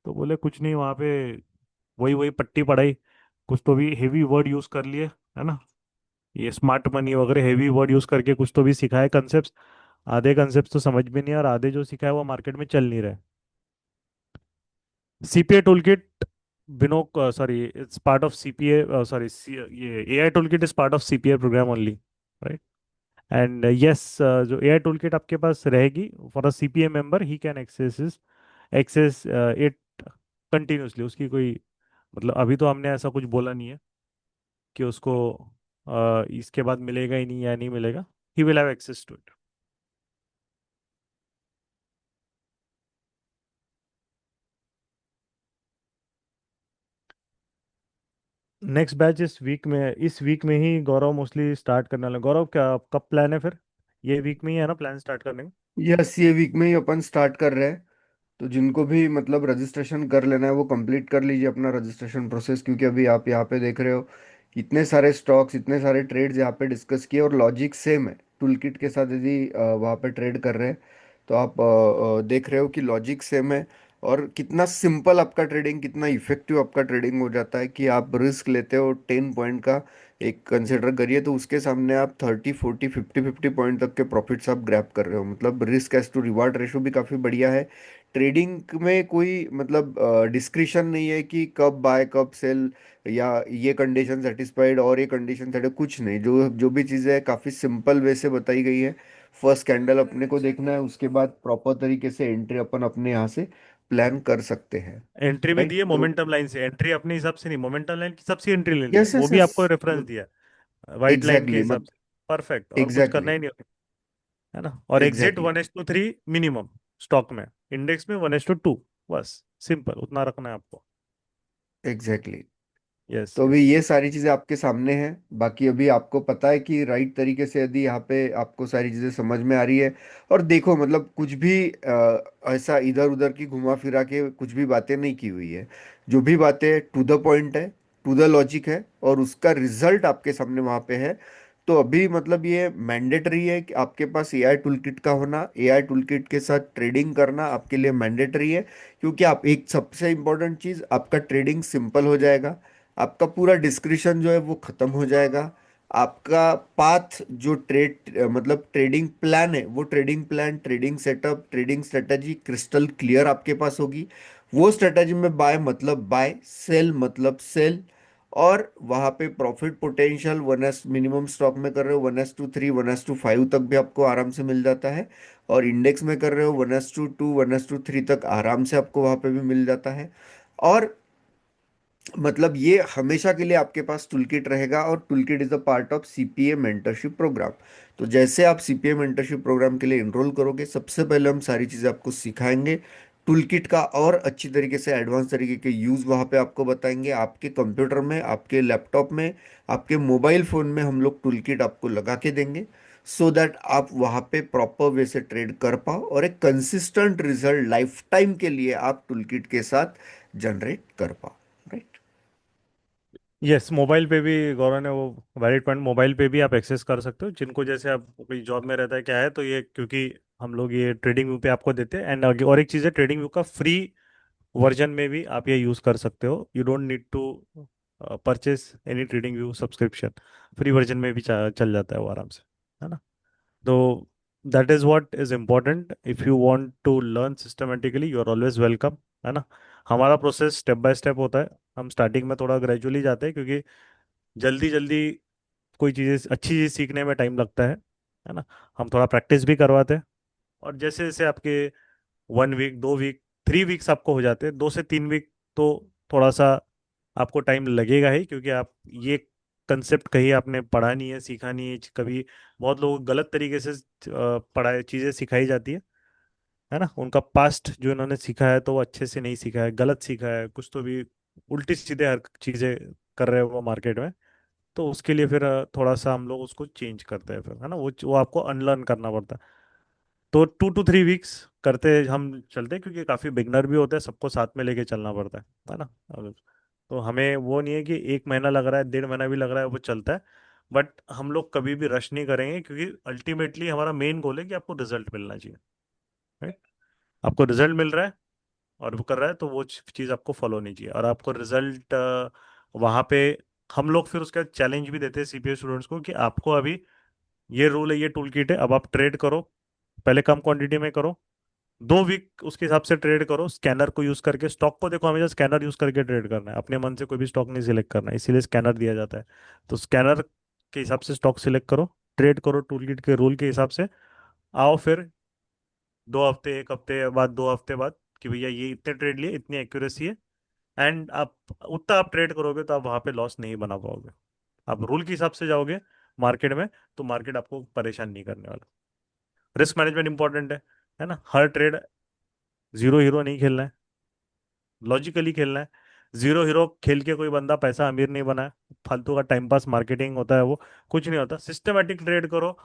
तो बोले कुछ नहीं, वहाँ पे वही वही पट्टी पढ़ाई, कुछ तो भी हेवी वर्ड यूज कर लिए, है ना। ये स्मार्ट मनी वगैरह हेवी वर्ड यूज करके कुछ तो भी सिखाए कंसेप्ट। आधे कंसेप्ट तो समझ में नहीं, और आधे जो सिखाए वो मार्केट में चल नहीं रहे। CPA tool kit, Bino sorry it's part of CPA, sorry ये AI tool kit is part of CPA program only, right. And yes, जो एआई टूल किट आपके पास रहेगी for a CPA member, he can access it continuously. उसकी कोई मतलब अभी तो हमने ऐसा कुछ बोला नहीं है कि उसको इसके बाद मिलेगा ही नहीं या नहीं मिलेगा। He will have access to it. Next batch इस वीक में ही गौरव मोस्टली स्टार्ट करने वाला है। गौरव, क्या कब प्लान है फिर? ये वीक में ही है ना प्लान स्टार्ट करने का? यस, ये वीक में ही अपन स्टार्ट कर रहे हैं। तो जिनको भी मतलब रजिस्ट्रेशन कर लेना है वो कंप्लीट कर लीजिए अपना रजिस्ट्रेशन प्रोसेस, क्योंकि अभी आप यहाँ पे देख रहे हो इतने सारे स्टॉक्स, इतने सारे ट्रेड्स यहाँ पे डिस्कस किए और लॉजिक सेम है टूल किट के साथ। यदि वहाँ पे ट्रेड कर रहे हैं तो आप देख रहे हो कि लॉजिक सेम है। और कितना सिंपल आपका ट्रेडिंग, कितना इफेक्टिव आपका ट्रेडिंग हो जाता है कि आप रिस्क लेते हो 10 पॉइंट का, एक कंसिडर करिए, तो उसके सामने आप 30 40 50 50 पॉइंट तक के प्रॉफिट्स आप ग्रैब कर रहे हो। मतलब risk as to reward ratio भी काफ़ी बढ़िया है। ट्रेडिंग में कोई मतलब डिस्क्रिशन नहीं है कि कब बाय कब सेल, या ये कंडीशन सेटिस्फाइड और ये कंडीशन सेटिस्फाइड, कुछ नहीं। जो जो भी चीज़ें है काफ़ी सिंपल वे से बताई गई है। फर्स्ट कैंडल अपने को देखना है, उसके बाद प्रॉपर तरीके से एंट्री अपन अपने यहाँ से प्लान कर सकते हैं। एंट्री भी दी राइट, है तो मोमेंटम लाइन से, एंट्री अपने हिसाब से नहीं, मोमेंटम लाइन के हिसाब से एंट्री लेनी है, यस वो यस भी यस, आपको रेफरेंस दिया है वाइट लाइन के एग्जैक्टली हिसाब मत से। परफेक्ट, और कुछ करना एग्जैक्टली ही नहीं होता, है ना। और एग्जिट एग्जैक्टली 1:3 मिनिमम स्टॉक में, इंडेक्स में 1:2, बस सिंपल उतना रखना है आपको। एग्जैक्टली। यस तो अभी यस। ये सारी चीज़ें आपके सामने हैं। बाकी अभी आपको पता है कि राइट तरीके से यदि यहाँ पे आपको सारी चीज़ें समझ में आ रही है, और देखो मतलब कुछ भी ऐसा इधर उधर की घुमा फिरा के कुछ भी बातें नहीं की हुई है। जो भी बातें टू द पॉइंट है, टू द लॉजिक है, और उसका रिजल्ट आपके सामने वहाँ पे है। तो अभी मतलब ये मैंडेटरी है कि आपके पास एआई टूल किट का होना, एआई टूल किट के साथ ट्रेडिंग करना आपके लिए मैंडेटरी है। क्योंकि आप एक सबसे इम्पोर्टेंट चीज़, आपका ट्रेडिंग सिंपल हो जाएगा, आपका पूरा डिस्क्रिप्शन जो है वो खत्म हो जाएगा। आपका पाथ जो मतलब ट्रेडिंग प्लान है, वो trading plan, trading setup, trading strategy crystal clear आपके पास होगी। वो स्ट्रेटजी में बाय मतलब बाय, सेल मतलब सेल। और वहाँ पे profit potential 1s minimum stock में कर रहे हो 1:3 1:5 तक भी आपको आराम से मिल जाता है। और इंडेक्स में कर रहे हो 1:2 1:3 तक आराम से आपको वहाँ पे भी मिल जाता है। और मतलब ये हमेशा के लिए आपके पास टूल किट रहेगा, और tool kit is a part of CPA mentorship program. तो जैसे आप सीपीए मेंटरशिप प्रोग्राम के लिए एनरोल करोगे, सबसे पहले हम सारी चीज़ें आपको सिखाएंगे टूल किट का, और अच्छी तरीके से एडवांस तरीके के यूज़ वहाँ पे आपको बताएंगे। आपके कंप्यूटर में, आपके लैपटॉप में, आपके मोबाइल फ़ोन में हम लोग टूल किट आपको लगा के देंगे, सो दैट आप वहाँ पे प्रॉपर वे से ट्रेड कर पाओ, और एक कंसिस्टेंट रिजल्ट लाइफ टाइम के लिए आप टूल किट के साथ जनरेट कर पाओ। राइट। यस, मोबाइल पे भी गौरव ने वो वैलिड पॉइंट, मोबाइल पे भी आप एक्सेस कर सकते हो, जिनको जैसे आप कोई जॉब में रहता है क्या है, तो ये क्योंकि हम लोग ये ट्रेडिंग व्यू पे आपको देते हैं। एंड और एक चीज़ है, ट्रेडिंग व्यू का फ्री वर्जन में भी आप ये यूज़ कर सकते हो। You don't need to purchase any trading view subscription, free version में भी चल जाता है वो आराम से, है ना। तो that is what is important. If you want to learn systematically, you are always welcome, है ना। हमारा प्रोसेस स्टेप बाय स्टेप होता है। हम स्टार्टिंग में थोड़ा ग्रेजुअली जाते हैं, क्योंकि जल्दी जल्दी कोई चीज़ अच्छी चीज़ सीखने में टाइम लगता है ना। हम थोड़ा प्रैक्टिस भी करवाते हैं, और जैसे जैसे आपके 1 वीक, 2 वीक, 3 वीक्स आपको हो जाते हैं, 2 से 3 वीक, तो थोड़ा सा आपको टाइम लगेगा ही, क्योंकि आप ये कंसेप्ट कहीं आपने पढ़ा नहीं है, सीखा नहीं है कभी। बहुत लोग गलत तरीके से पढ़ाई चीज़ें सिखाई जाती है ना। उनका पास्ट जो इन्होंने सीखा है तो वो अच्छे से नहीं सीखा है, गलत सीखा है, कुछ तो भी उल्टी सीधे हर चीज़ें कर रहे हो वो मार्केट में। तो उसके लिए फिर थोड़ा सा हम लोग उसको चेंज करते हैं फिर, है ना। वो आपको अनलर्न करना पड़ता है। तो 2 to 3 वीक्स करते हम चलते हैं, क्योंकि काफ़ी बिगनर भी होते हैं, सबको साथ में लेके चलना पड़ता है ना। तो हमें वो नहीं है कि 1 महीना लग रहा है, 1.5 महीना भी लग रहा है, वो चलता है। बट हम लोग कभी भी रश नहीं करेंगे, क्योंकि अल्टीमेटली हमारा मेन गोल है कि आपको रिजल्ट मिलना चाहिए, राइट। आपको रिजल्ट मिल रहा है और वो कर रहा है, तो वो चीज़ आपको फॉलो नहीं चाहिए। और आपको रिजल्ट वहां पे हम लोग फिर उसका चैलेंज भी देते हैं सीपीए स्टूडेंट्स को कि आपको अभी ये रूल है, ये टूल किट है, अब आप ट्रेड करो। पहले कम क्वांटिटी में करो, 2 वीक उसके हिसाब से ट्रेड करो, स्कैनर को यूज करके। स्टॉक को देखो, हमेशा स्कैनर यूज करके ट्रेड करना है, अपने मन से कोई भी स्टॉक नहीं सिलेक्ट करना है, इसीलिए स्कैनर दिया जाता है। तो स्कैनर के हिसाब से स्टॉक सिलेक्ट करो, ट्रेड करो टूल किट के रूल के हिसाब से। आओ फिर 2 हफ्ते, 1 हफ्ते बाद, 2 हफ्ते बाद, कि भैया ये इतने ट्रेड लिए, इतनी एक्यूरेसी है, एंड आप उतना आप ट्रेड करोगे तो आप वहां पे लॉस नहीं बना पाओगे। आप रूल के हिसाब से जाओगे मार्केट में, तो मार्केट आपको परेशान नहीं करने वाला। रिस्क मैनेजमेंट इंपॉर्टेंट है ना। हर ट्रेड जीरो हीरो नहीं खेलना है, लॉजिकली खेलना है। जीरो हीरो खेल के कोई बंदा पैसा अमीर नहीं बना है, फालतू का टाइम पास मार्केटिंग होता है वो, कुछ नहीं होता। सिस्टमेटिक ट्रेड करो,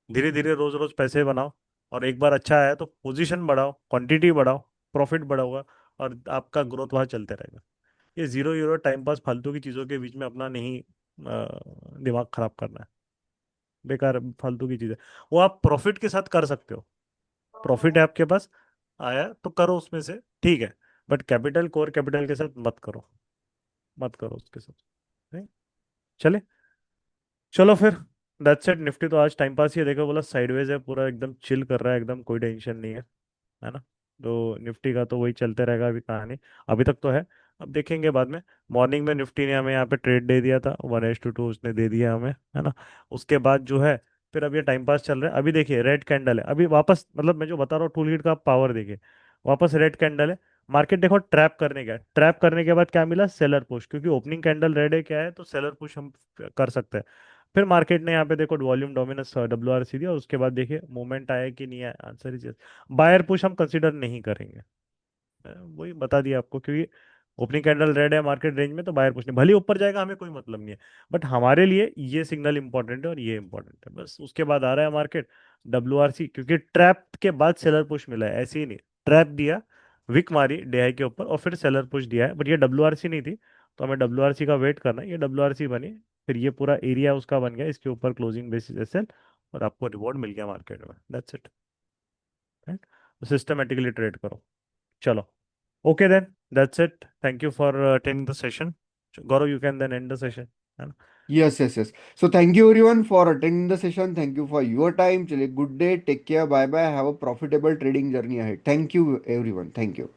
धीरे धीरे रोज रोज पैसे बनाओ, और एक बार अच्छा आया तो पोजीशन बढ़ाओ, क्वांटिटी बढ़ाओ, प्रॉफिट बढ़ाओगा, और आपका ग्रोथ वहाँ चलते रहेगा। ये जीरो हीरो टाइम पास फालतू की चीज़ों के बीच में अपना नहीं दिमाग खराब करना है, बेकार फालतू की चीज़ है। वो आप प्रॉफिट के साथ कर सकते हो, प्रॉफिट है आपके पास, आया तो करो उसमें से, ठीक है। बट कैपिटल, कोर कैपिटल के साथ मत करो, मत करो उसके साथ। नहीं? चले, चलो फिर, दैट्स इट। निफ्टी तो आज टाइम पास ही है, देखो बोला साइडवेज है पूरा, एकदम चिल कर रहा है, एकदम कोई टेंशन नहीं है ना। तो निफ्टी का तो वही चलते रहेगा अभी कहानी, अभी तक तो है। अब देखेंगे बाद में। मॉर्निंग में निफ्टी ने हमें यहाँ पे ट्रेड दे दिया था, 1:2 उसने दे दिया हमें, है ना। उसके बाद जो है, फिर अब ये टाइम पास चल रहा है। अभी देखिए रेड कैंडल है, अभी वापस, मतलब मैं जो बता रहा हूँ टूल किट का पावर देखिए, वापस रेड कैंडल है। मार्केट देखो ट्रैप करने गया, ट्रैप करने के बाद क्या मिला, सेलर पुश, क्योंकि ओपनिंग कैंडल रेड है क्या है, तो सेलर पुश हम कर सकते हैं। फिर मार्केट ने यहाँ पे देखो वॉल्यूम डोमिनेंस WRC दिया, और उसके बाद देखिए मूवमेंट आया कि नहीं आया, आंसर इज बायर पुश हम कंसिडर नहीं करेंगे। वही बता दिया आपको, क्योंकि ओपनिंग कैंडल रेड है मार्केट रेंज में, तो बायर पुश नहीं, भले ही ऊपर जाएगा हमें कोई मतलब नहीं है। बट हमारे लिए ये सिग्नल इंपॉर्टेंट है और ये इंपॉर्टेंट है, बस। उसके बाद आ रहा है मार्केट WRC, क्योंकि ट्रैप के बाद सेलर पुश मिला है, ऐसे ही नहीं। ट्रैप दिया, विक मारी DI के ऊपर, और फिर सेलर पुश दिया है, बट ये WRC नहीं थी। तो हमें WRC का वेट करना है, ये WRC बनी, फिर ये पूरा एरिया उसका बन गया, इसके ऊपर क्लोजिंग बेसिस SL, और आपको रिवॉर्ड मिल गया मार्केट में, that's it. Right, systematically trade करो। चलो, okay then, that's it. Thank you for attending the session. Gaurav, you can then end the session, है ना। Yes, yes, yes. So thank you everyone for attending the session. Thank you for your time. Chale, good day. Take care. Bye bye. Have a profitable trading journey ahead. Thank you everyone. Thank you.